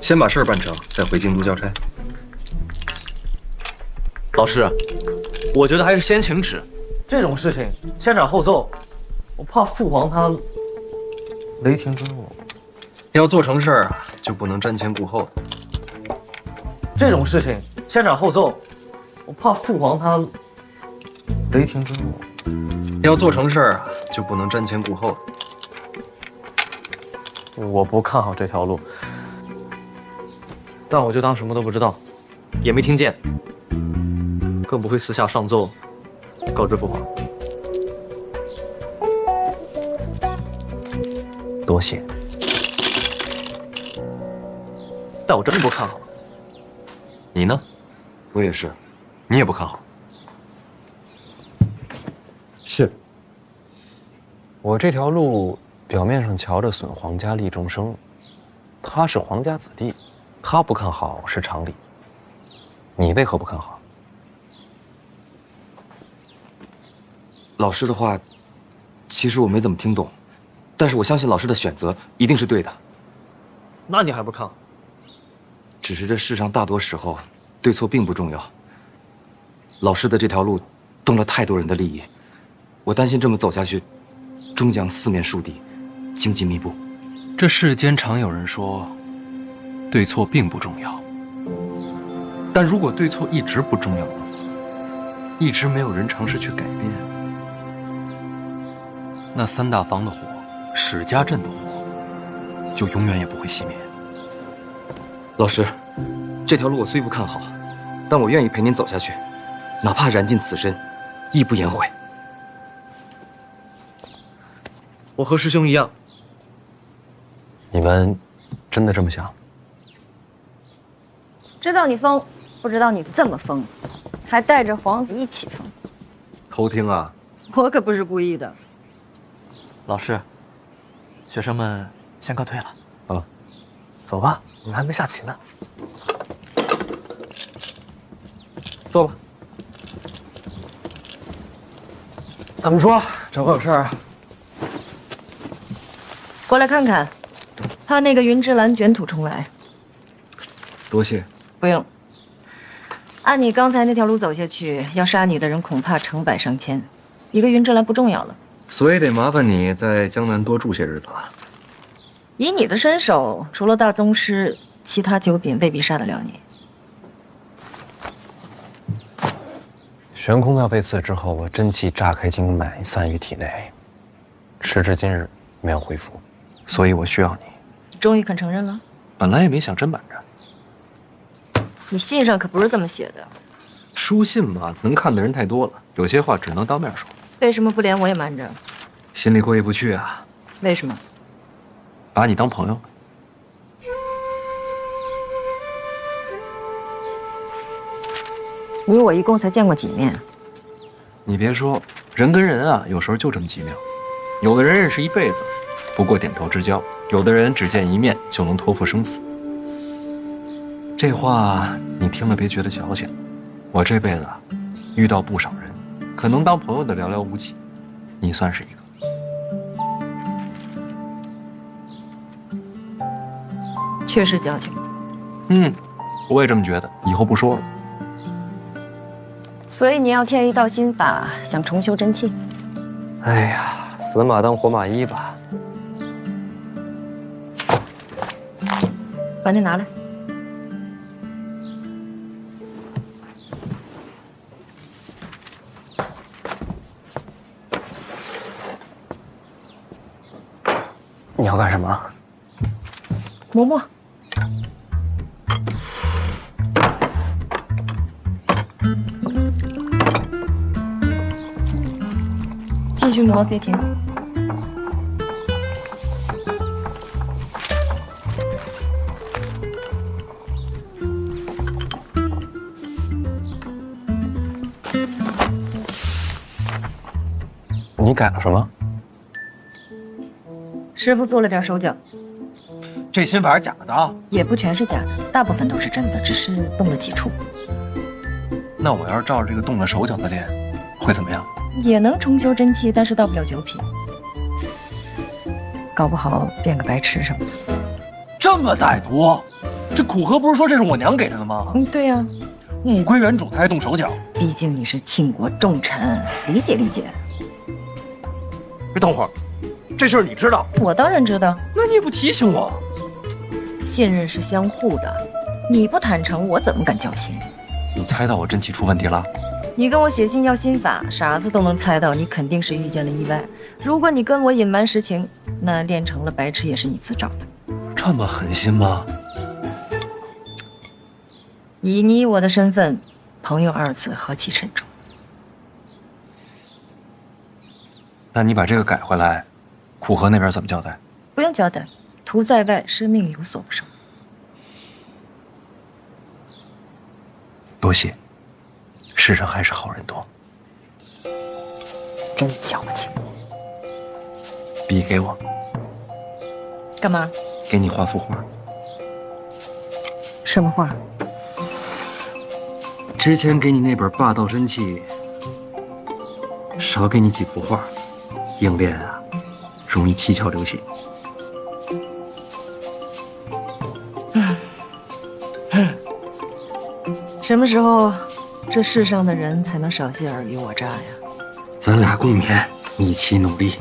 先把事儿办成，再回京都交差。老师，我觉得还是先请旨。这种事情先斩后奏，我怕父皇他雷霆真我。要做成事儿啊，就不能瞻前顾后的。这种事情先斩后奏，我怕父皇他雷霆真我。要做成事儿啊，就不能瞻前顾后的。我不看好这条路，但我就当什么都不知道，也没听见，更不会私下上奏告知父皇。多谢。但我真不看好。你呢？我也是。你也不看好？是。我这条路表面上瞧着损皇家利众生，他是皇家子弟，他不看好是常理。你为何不看好？老师的话，其实我没怎么听懂，但是我相信老师的选择一定是对的。那你还不看好？只是这世上大多时候，对错并不重要。老师的这条路动了太多人的利益，我担心这么走下去，终将四面树敌，荆棘密布。这世间常有人说，对错并不重要。但如果对错一直不重要呢？一直没有人尝试去改变，那三大房的火，史家镇的火，就永远也不会熄灭。老师，这条路我虽不看好，但我愿意陪您走下去，哪怕燃尽此身，亦不言悔。我和师兄一样。你们真的这么想？知道你疯，不知道你这么疯，还带着皇子一起疯。偷听啊！我可不是故意的。老师，学生们先告退了。啊，走吧，我们还没下棋呢。坐吧。怎么说？找我有事啊？过来看看，怕那个云之兰卷土重来。多谢。不用。按你刚才那条路走下去，要杀你的人恐怕成百上千，一个云之兰不重要了。所以得麻烦你在江南多住些日子了。以你的身手，除了大宗师，其他九品未必杀得了你。玄空庙被刺之后，我真气炸开经脉，散于体内，时至今日没有恢复，所以我需要你。终于肯承认了？本来也没想真瞒着。你信上可不是这么写的。书信嘛，能看的人太多了，有些话只能当面说。为什么不连我也瞒着？心里过意不去啊。为什么？把你当朋友。你我一共才见过几面？你别说，人跟人啊，有时候就这么奇妙。有的人认识一辈子，不过点头之交；有的人只见一面就能托付生死。这话你听了别觉得矫情。我这辈子啊，遇到不少人，可能当朋友的寥寥无几，你算是一个。确实矫情。我也这么觉得。以后不说了。所以你要添一道心法，想重修真气。哎呀，死马当活马医吧。把那拿来。你要干什么？磨磨。继续磨，别停。你改了什么？师傅做了点手脚，这心法是假的啊？也不全是假的，大部分都是真的，只是动了几处。那我要是照着这个动了手脚的练，会怎么样？也能重修真气，但是到不了9品，搞不好变个白痴什么的。这么歹毒？这苦荷不是说这是我娘给他的吗？对呀，物归原主，他还动手脚。毕竟你是庆国重臣，理解理解。别等会儿，这事儿你知道？我当然知道。那你也不提醒我？信任是相互的，你不坦诚，我怎么敢交心？你猜到我真气出问题了？你跟我写信要心法，傻子都能猜到，你肯定是遇见了意外。如果你跟我隐瞒实情，那练成了白痴也是你自找的。这么狠心吗？以你我的身份，朋友2字何其沉重。那你把这个改回来，苦荷那边怎么交代？不用交代，徒在外，生命有所不受。多谢，世上还是好人多。真矫情。笔给我。干嘛？给你画幅画。什么画？之前给你那本《霸道真气》，少给你几幅画，硬练啊，容易七窍流血。什么时候，这世上的人才能少些尔虞我诈呀？咱俩共勉，一起努力。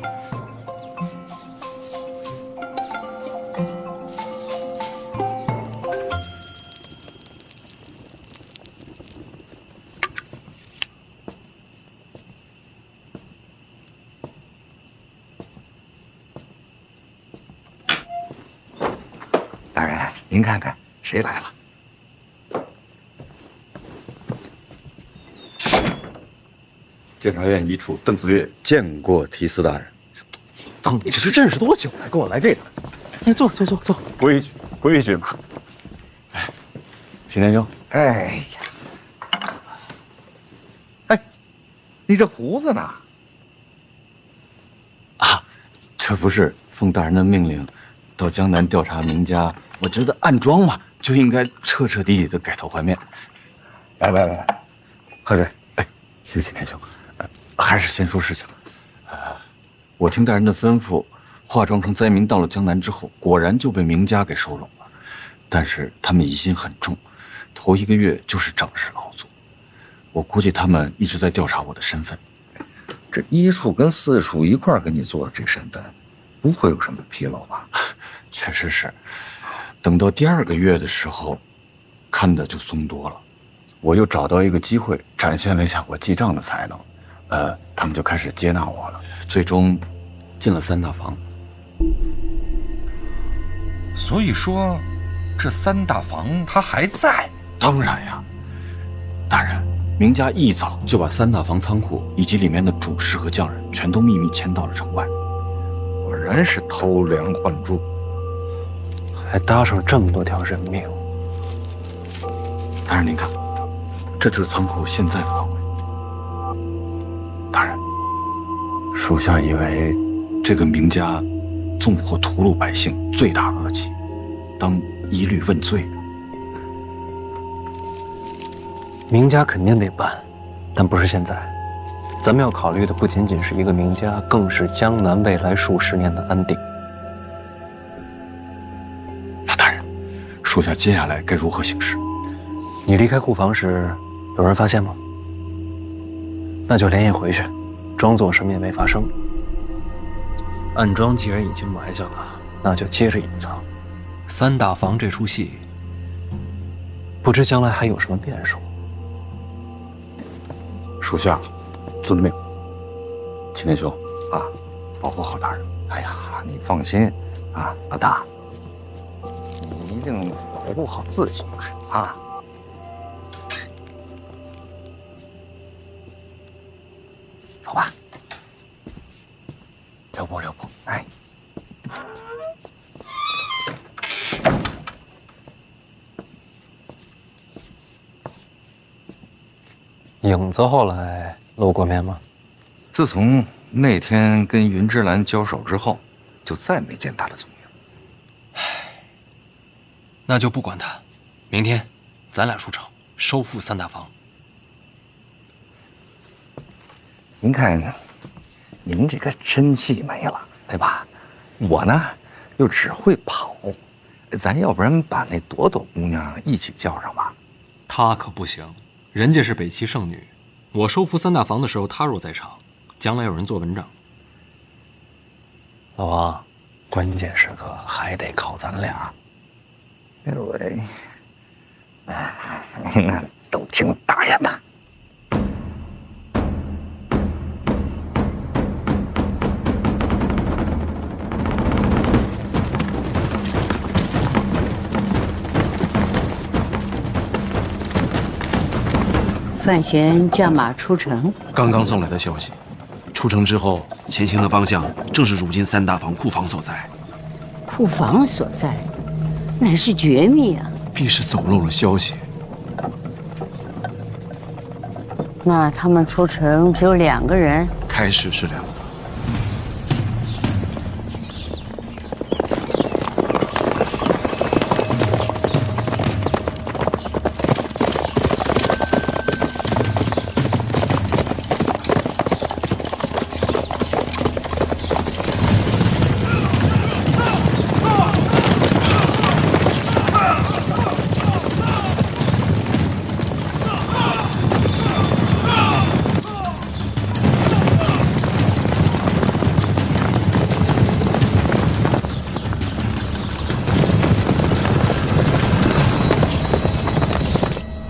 大人，您看看谁来了？监察院一处邓子越见过提司大人。当你这是认识多久了，跟我来这个？来，坐坐。规矩嘛。哎，邢天兄，哎呀，哎，你这胡子呢？啊，这不是奉大人的命令，到江南调查名家。我觉得暗桩嘛，就应该彻彻底底的改头换面。来，喝水。哎，谢谢天兄。还是先说事情。我听大人的吩咐，化妆成灾民到了江南之后，果然就被名家给收拢了。但是他们疑心很重，头1个月就是整日劳作。我估计他们一直在调查我的身份。这医术跟四术一块儿给你做了这身份，不会有什么纰漏吧？确实是。等到第2个月的时候，看的就松多了。我又找到一个机会，展现了一下我记账的才能。他们就开始接纳我了，最终进了3大房。所以说，这3大房他还在？当然呀，大人，名家一早就把3大房仓库以及里面的主事和匠人全都秘密迁到了城外。果然是偷梁换柱，还搭上这么多条人命。大人，您看，这就是仓库现在的方位。大人，属下以为这个名家纵火屠戮百姓，罪大恶极，当一律问罪。名家肯定得办，但不是现在。咱们要考虑的不仅仅是一个名家，更是江南未来数10年的安定。那大人，属下接下来该如何行事？你离开库房时，有人发现吗？那就连夜回去，装作什么也没发生。暗桩既然已经埋下了，那就接着隐藏，三大房这出戏，不知将来还有什么变数。属下遵命。青莲兄啊，保护好大人。哎呀，你放心啊，老大，你一定保护好自己啊。走吧，留步留步，哎。影子后来露过面吗？自从那天跟云芝兰交手之后，就再没见他的踪影。那就不管他，明天咱俩出城收复三大房。您看，您这个真气没了，对吧？我呢，又只会跑，咱要不然把那朵朵姑娘一起叫上吧？她可不行，人家是北齐圣女，我收复三大房的时候，她若在场，将来有人做文章。老王，关键时刻还得靠咱俩。对，那都听大人的。范闲驾马出城，刚刚送来的消息，出城之后前行的方向正是如今三大房库房所在。库房所在，乃是绝密啊！必是走漏了消息。那他们出城只有2个人？开始是2个。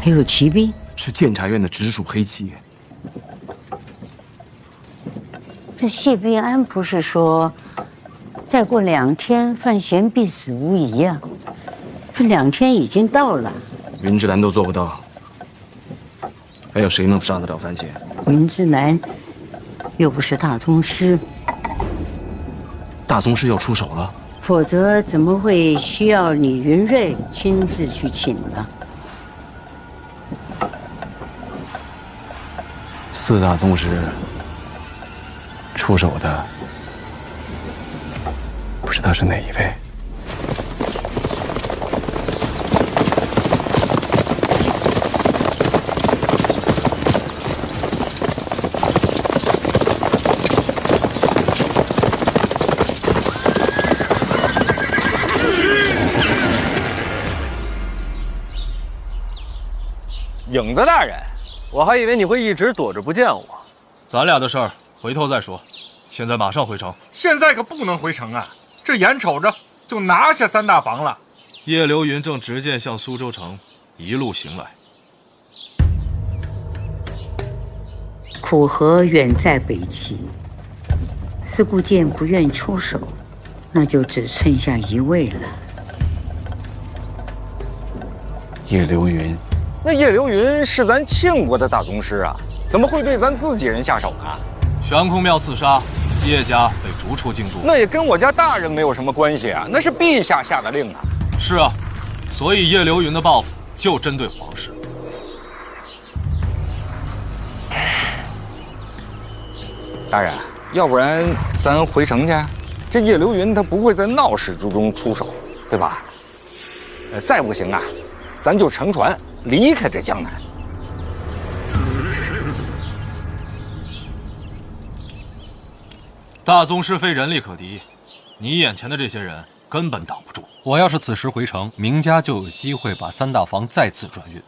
还有骑兵，是监察院的直属黑骑。这谢必安不是说，再过2天范闲必死无疑啊？这2天已经到了。云芝兰都做不到，还有谁能杀得了范闲？云芝兰又不是大宗师，大宗师要出手了，否则怎么会需要你云瑞亲自去请呢？4大宗师出手的，不知道是哪一位。影子大人，我还以为你会一直躲着不见我。咱俩的事儿回头再说，现在马上回城。现在可不能回城啊！这眼瞅着就拿下三大房了。叶流云正执剑向苏州城一路行来。苦荷远在北齐，自顾见不愿出手，那就只剩下一位了。叶流云，那叶流云是咱庆国的大宗师啊，怎么会对咱自己人下手呢？悬空庙刺杀，叶家被逐出京都，那也跟我家大人没有什么关系啊，那是陛下下的令啊。是啊，所以叶流云的报复就针对皇室。大人，要不然咱回城去？这叶流云他不会在闹市之中出手，对吧？再不行啊，咱就乘船离开这江南。大宗师非人力可敌，你眼前的这些人根本挡不住。我要是此时回城，明家就有机会把三大房再次转运。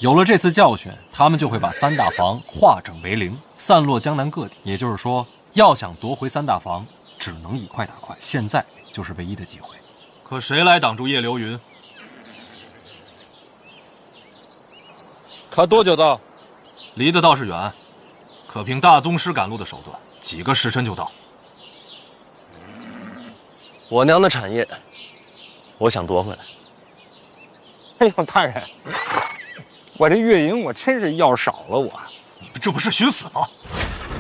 有了这次教训，他们就会把三大房化整为零，散落江南各地。也就是说，要想夺回三大房，只能以快打快。现在就是唯一的机会。可谁来挡住叶流云？他多久到？离得倒是远，可凭大宗师赶路的手段，几个时辰就到。我娘的产业，我想夺回来。哎呦，大人，我这月银我真是要少了我。你们这不是寻死吗？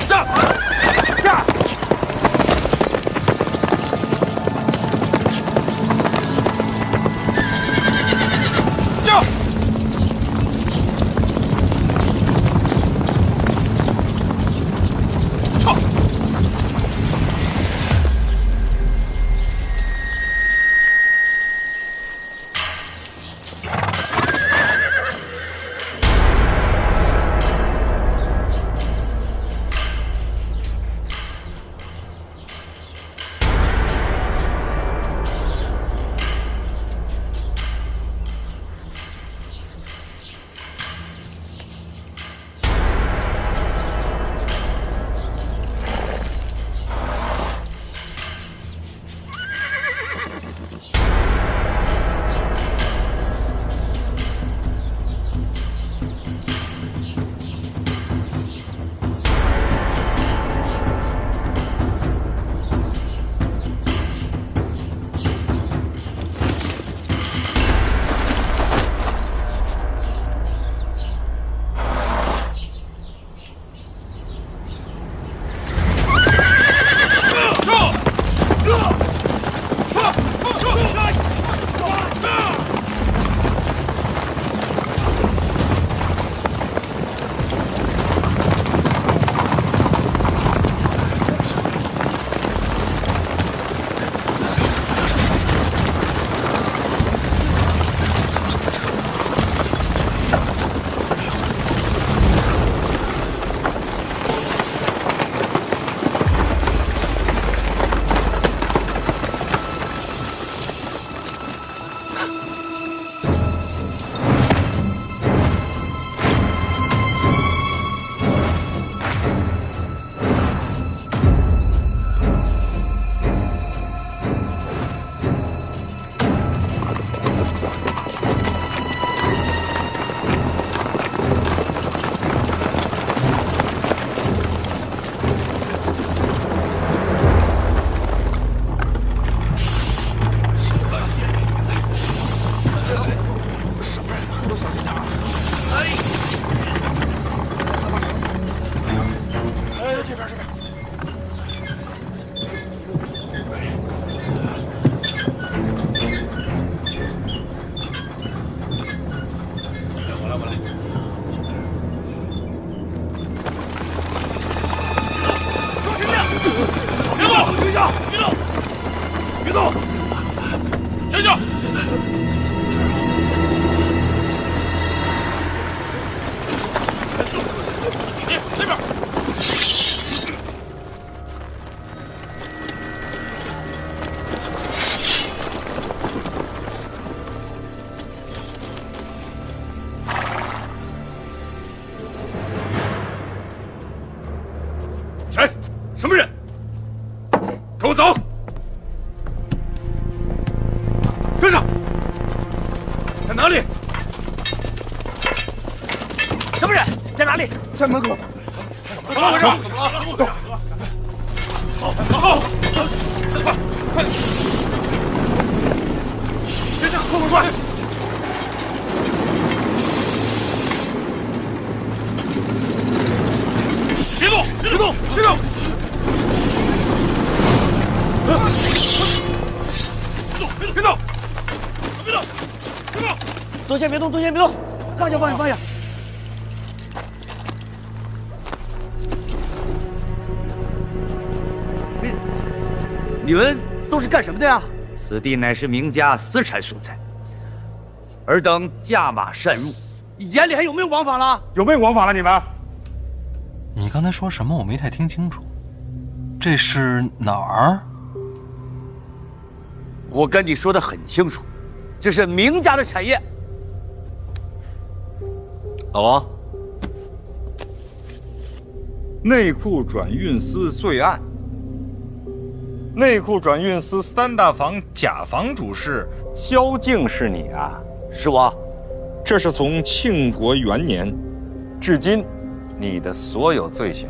站！站！站！谁？什么人？给我走！跟上！在哪里？什么人？在哪里？在门口。怎么回事？走！好，快！别上，快！别动！别动！别动！别动！多先别动，多先别动，放下，放下，放下。你们都是干什么的呀？此地乃是名家私产所在，尔等驾马擅入，眼里还有没有王法了？有没有王法了？你们？你刚才说什么？我没太听清楚。这是哪儿？我跟你说的很清楚，这是名家的产业。老王，内库转运司罪案，内库转运司三大房甲房主事萧敬是你啊？是我。这是从庆国元年至今你的所有罪行。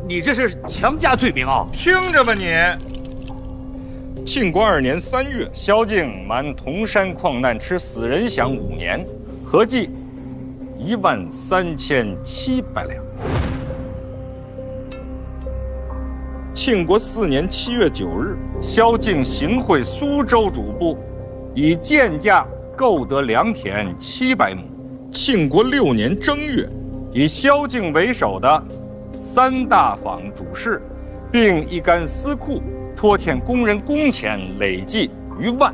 你这是强加罪名啊！听着吧你。庆国2年3月，萧敬瞒铜山矿难吃死人饷5年，合计13700两。庆国4年7月9日，萧敬行贿苏州主簿，以贱价购得良田700亩。庆国6年正月，以萧敬为首的三大坊主事，并一干司库拖欠工人工钱累计逾万，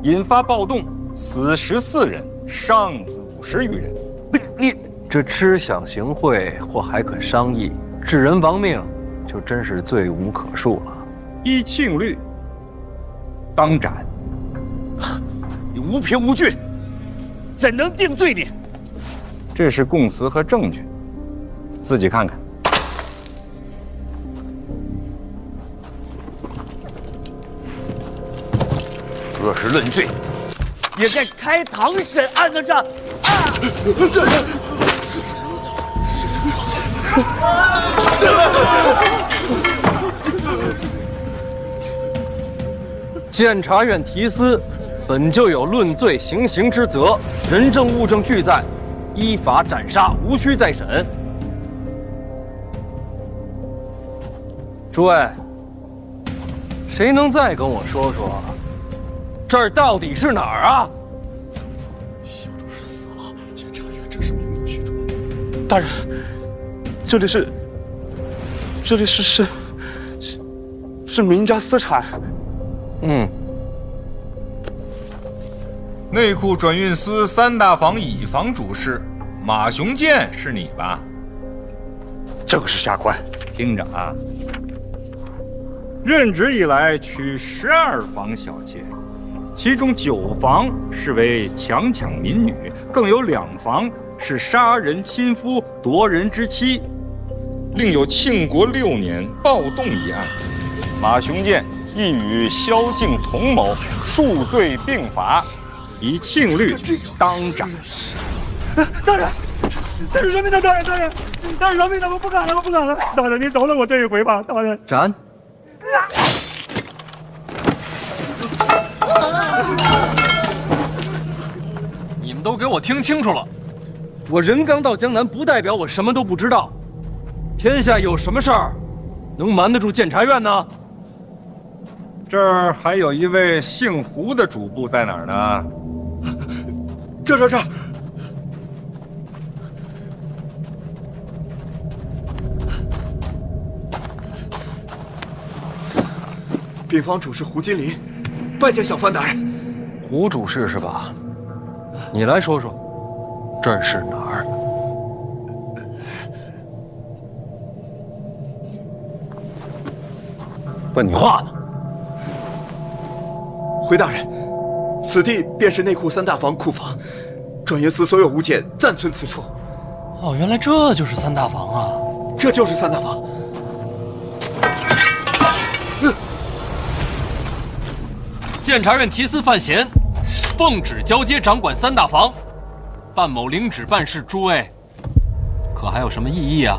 引发暴动，死14人，伤50余人。你这吃饷行贿或还可商议，致人亡命就真是罪无可恕了。依庆律，当斩。你无凭无据，怎能定罪你？这是供词和证据，自己看看。若是论罪，也该开堂审案的这。监察院提司本就有论罪行刑之责，人证物证俱在，依法斩杀，无需再审。诸位，谁能再跟我说说，这儿到底是哪儿啊？小主事死了，监察院正是名不虚传。大人，这里是明家私产。内库转运司三大坊乙房主事马雄建是你吧？正是下官。听着啊，任职以来娶12房小妾，其中9房是为强抢民女，更有2房是杀人亲夫夺人之妻，另有庆国6年暴动一案，马雄建亦与萧敬同谋，数罪并罚，以庆律当斩。大人，饶命的大人，大人饶命的，我不敢了，大人您饶了我这一回吧，大人。斩。你们都给我听清楚了，我人刚到江南，不代表我什么都不知道。天下有什么事儿能瞒得住监察院呢？这儿还有一位姓胡的主簿在哪儿呢？这。禀房主事胡金林，拜见小范大人。胡主事是吧？你来说说，这儿是哪儿？问你话呢。回大人，此地便是内库三大房库房，转运司所有物件暂存此处。哦，原来这就是三大房啊！这就是三大房。监察院提司范闲，奉旨交接掌管三大房，范某领旨办事。诸位，可还有什么异议啊？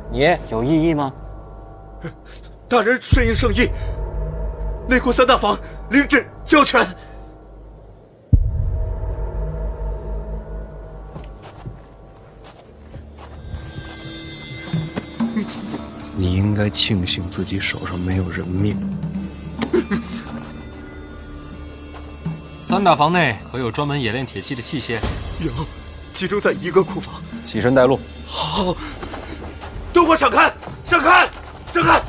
你有异议吗？大人顺应圣意，内库三大房领旨交权。你应该庆幸自己手上没有人命。三大房内可有专门冶炼铁器的器械？有，集中在一个库房。起身带路。好，都给我闪开！闪开！闪开！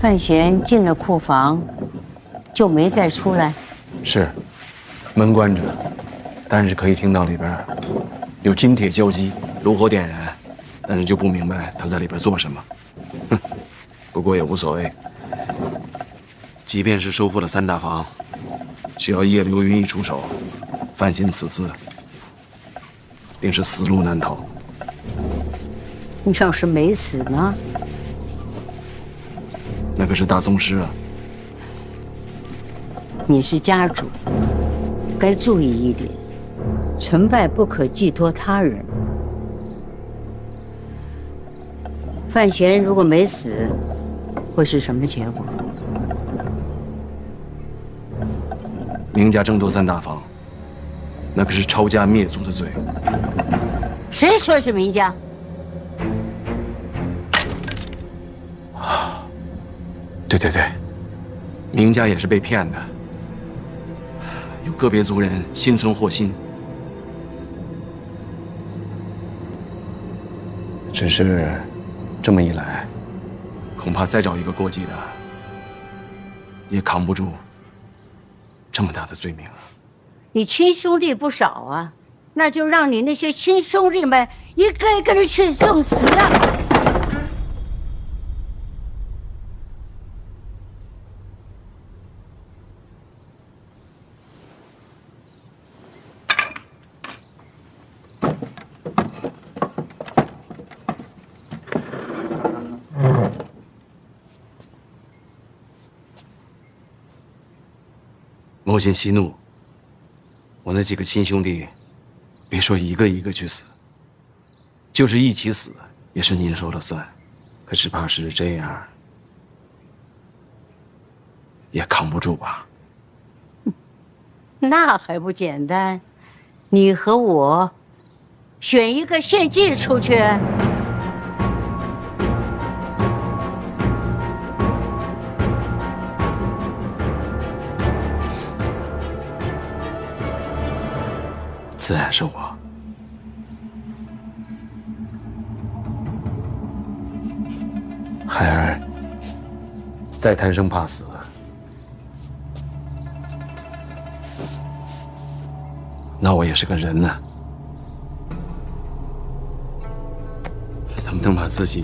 范闲进了库房，就没再出来。是，门关着，但是可以听到里边有金铁交击，炉火点燃，但是就不明白他在里边做什么。哼，不过也无所谓。即便是收复了三大房，只要叶流云一出手，范闲此次定是死路难逃。你要是没死呢？那可是大宗师啊！你是家主，该注意一点，成败不可寄托他人。范闲如果没死，会是什么结果？明家争夺三大房，那可是抄家灭族的罪。谁说是明家？对，明家也是被骗的，有个别族人心存祸心，只是这么一来，恐怕再找一个过继的，也扛不住这么大的罪名了。你亲兄弟不少啊，那就让你那些亲兄弟们一个一个的去送死啊！莫嫌息怒，我那几个亲兄弟，别说一个一个去死，就是一起死，也是您说了算。可是怕是这样，也扛不住吧？那还不简单？你和我选一个献祭出去。自然是我。孩儿再贪生怕死，那我也是个人呢，怎么能把自己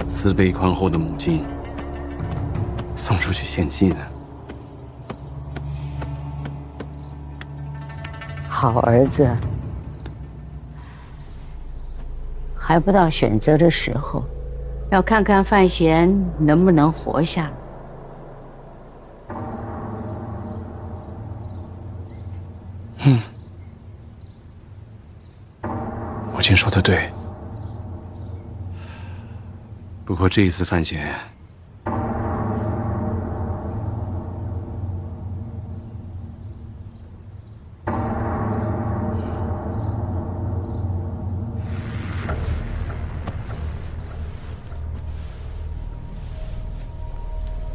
慈悲宽厚的母亲送出去献祭呢？好儿子，还不到选择的时候，要看看范闲能不能活下来。母亲说的对，不过这一次范闲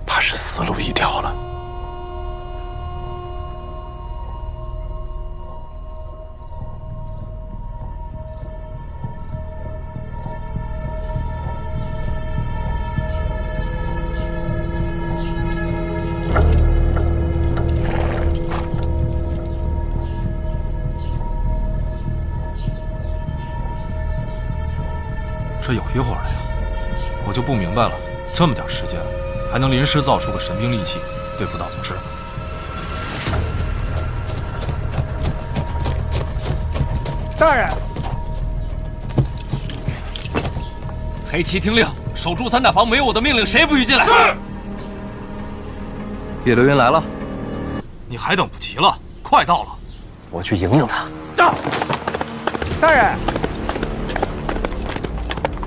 怕是死路一条了。这有一会儿了呀，我就不明白了，这么点时间，还能临时造出个神兵利器对付大宗师？大人，黑旗听令，守住三大房，没有我的命令，谁也不许进来。叶流云来了，你还等不及了，快到了，我去迎迎他。到，大人。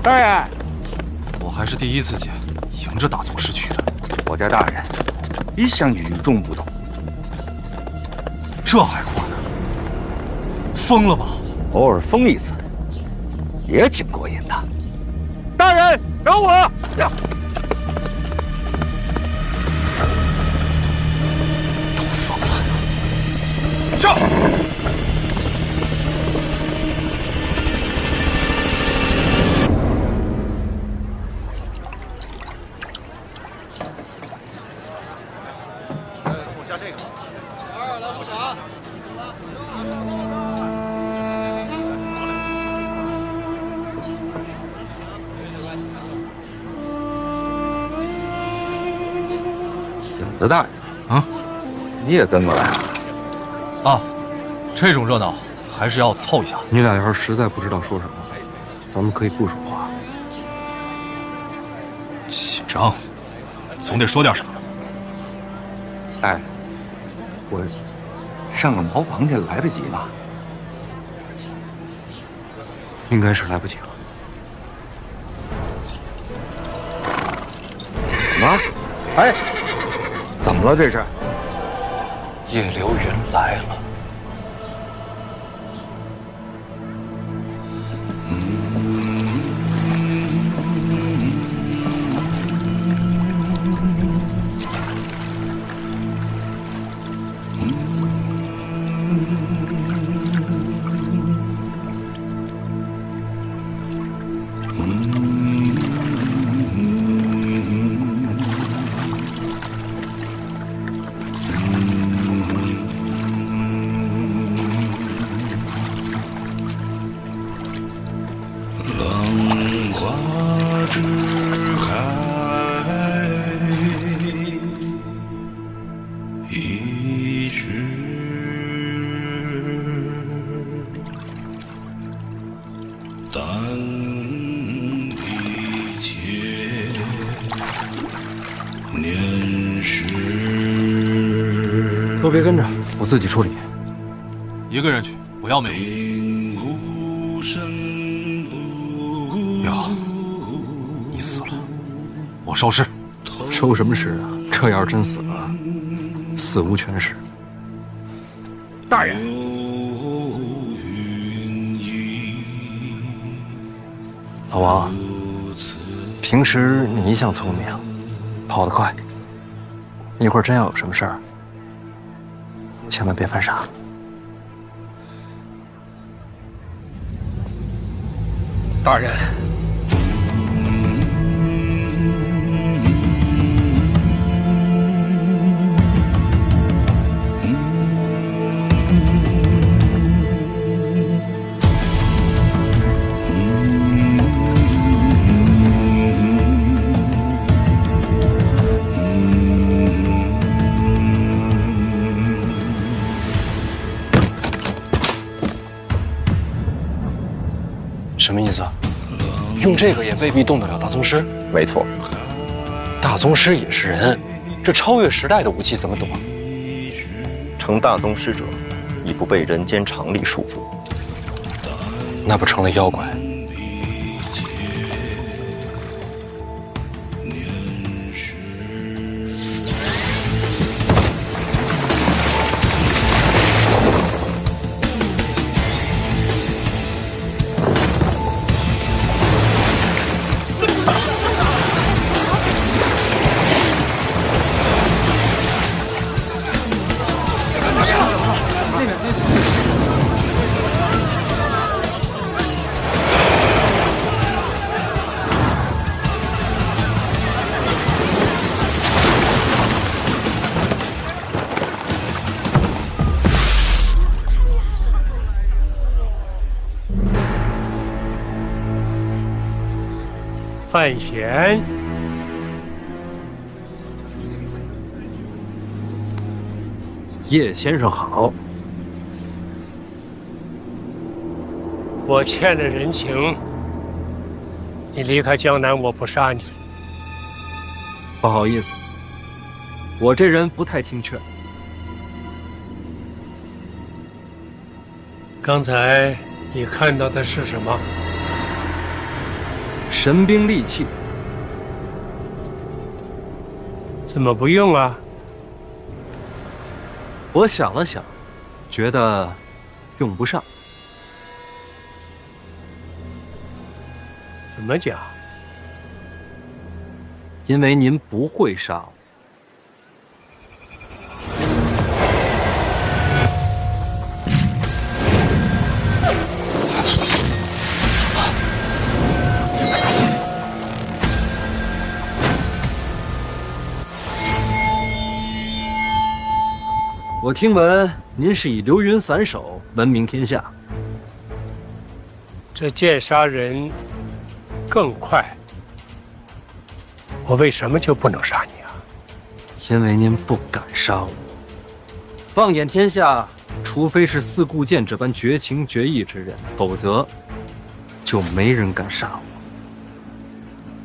大人，我还是第一次见迎着大宗师去的。我家大人一向与众不同，这还夸呢？疯了吧？偶尔疯一次，也挺过瘾的。大人，等我！都疯了！上！加这个。小二来补茶。影子大人，啊，你也跟过来啊？啊，这种热闹还是要凑一下。你俩要是实在不知道说什么，咱们可以不说话。紧张，总得说点什么。哎，我上个茅房去来得及吗？应该是来不及了。怎么？哎，怎么了？这是？叶流云来了。都别跟着，我自己处理。一个人去，不要美女。别好，你死了，我收尸。收什么尸啊？这要是真死了，死无全尸。大人，老王，平时你一向聪明，跑得快。一会儿真要有什么事儿，千万别犯傻。大人，什么意思啊？用这个也未必动得了大宗师。没错，大宗师也是人，这超越时代的武器怎么躲？成大宗师者，已不被人间常理束缚。那不成了妖怪？范闲，叶先生好。我欠了人情，你离开江南，我不杀你。不好意思，我这人不太听劝。刚才你看到的是什么？神兵利器。怎么不用啊？我想了想，觉得用不上。怎么讲？因为您不会杀我。我听闻您是以流云散手闻名天下。这剑杀人更快，我为什么就不能杀你啊？因为您不敢杀我。放眼天下，除非是四顾剑这般绝情绝义之人，否则就没人敢杀我。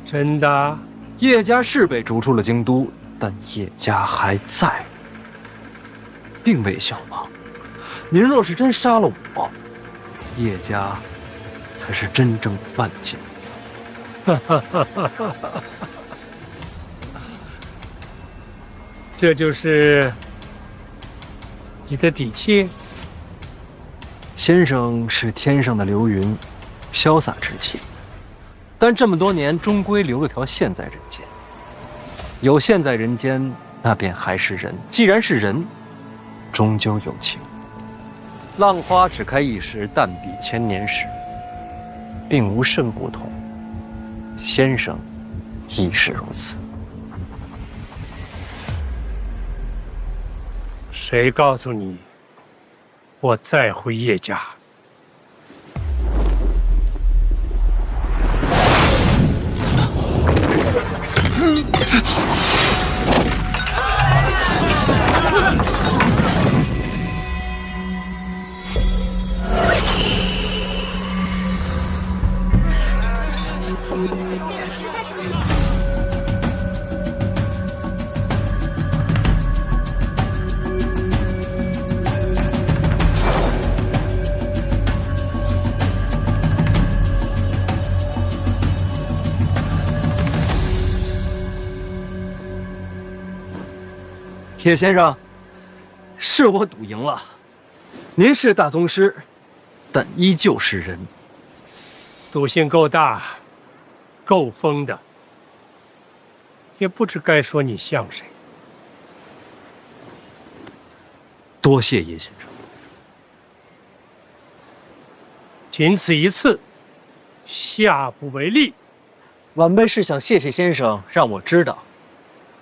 真的？叶家是被逐出了京都，但叶家还在，并未消亡。您若是真杀了我，叶家才是真正的万劫不复。这就是你的底气？先生是天上的流云，潇洒之气，但这么多年终归留了条线在人间。有线在人间，那便还是人。既然是人，终究有情。浪花只开一时，但比千年时，并无甚不同。先生亦是如此。谁告诉你我在乎叶家？叶先生，是我赌赢了。您是大宗师，但依旧是人。赌性够大，够疯的，也不知该说你像谁。多谢叶先生。仅此一次，下不为例。晚辈是想谢谢先生，让我知道，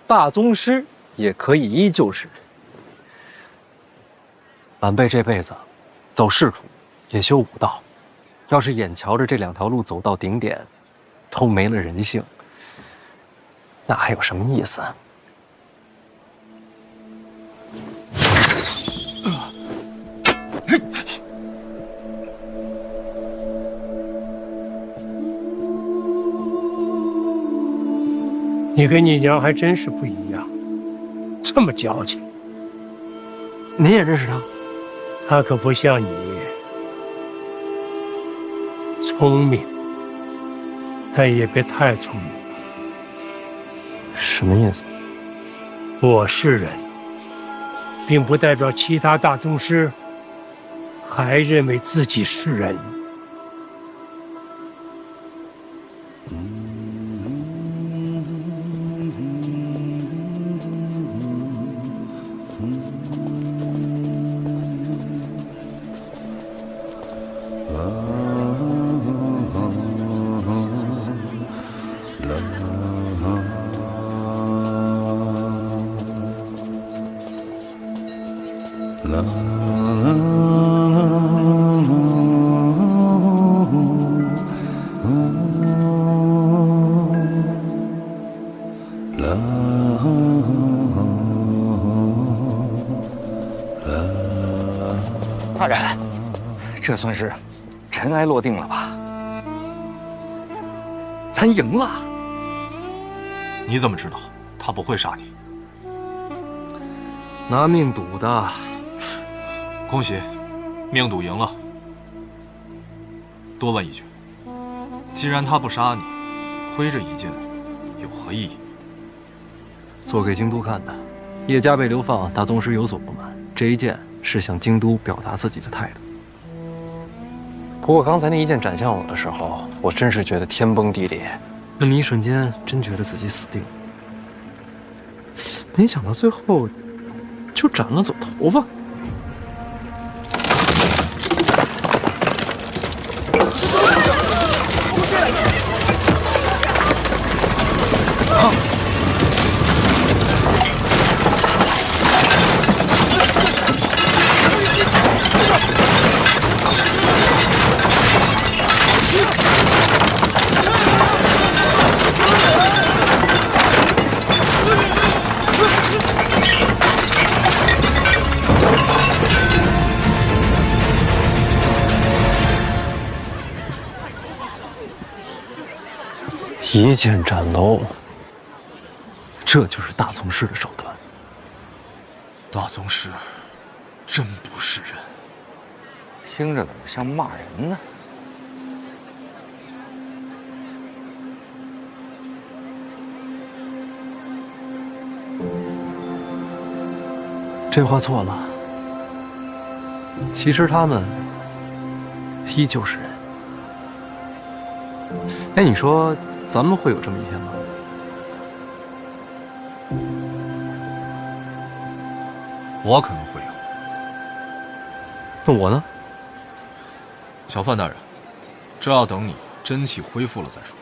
大宗师也可以依旧是人。晚辈这辈子走仕途，也修武道，要是眼瞧着这两条路走到顶点，都没了人性，那还有什么意思啊？你跟你娘还真是不一样，这么矫情。您也认识她？她可不像你聪明，但也别太聪明。什么意思？我是人，并不代表其他大宗师还认为自己是人。大人，这算是尘埃落定了吧？咱赢了。你怎么知道他不会杀你？拿命赌的。恭喜，命赌赢了。多问一句，既然他不杀你，挥这一剑有何意义？做给京都看的。叶家被流放，大宗师有所不满，这一剑是向京都表达自己的态度。不过刚才那一剑斩向我的时候，我真是觉得天崩地裂，那么一瞬间，真觉得自己死定了。没想到最后就斩了走头发。一剑斩楼，这就是大宗师的手段。大宗师真不是人，听着怎么像骂人呢？这话错了。其实他们依旧是人。哎，你说咱们会有这么一天吗？我可能会有。那我呢？小范大人，这要等你真气恢复了再说。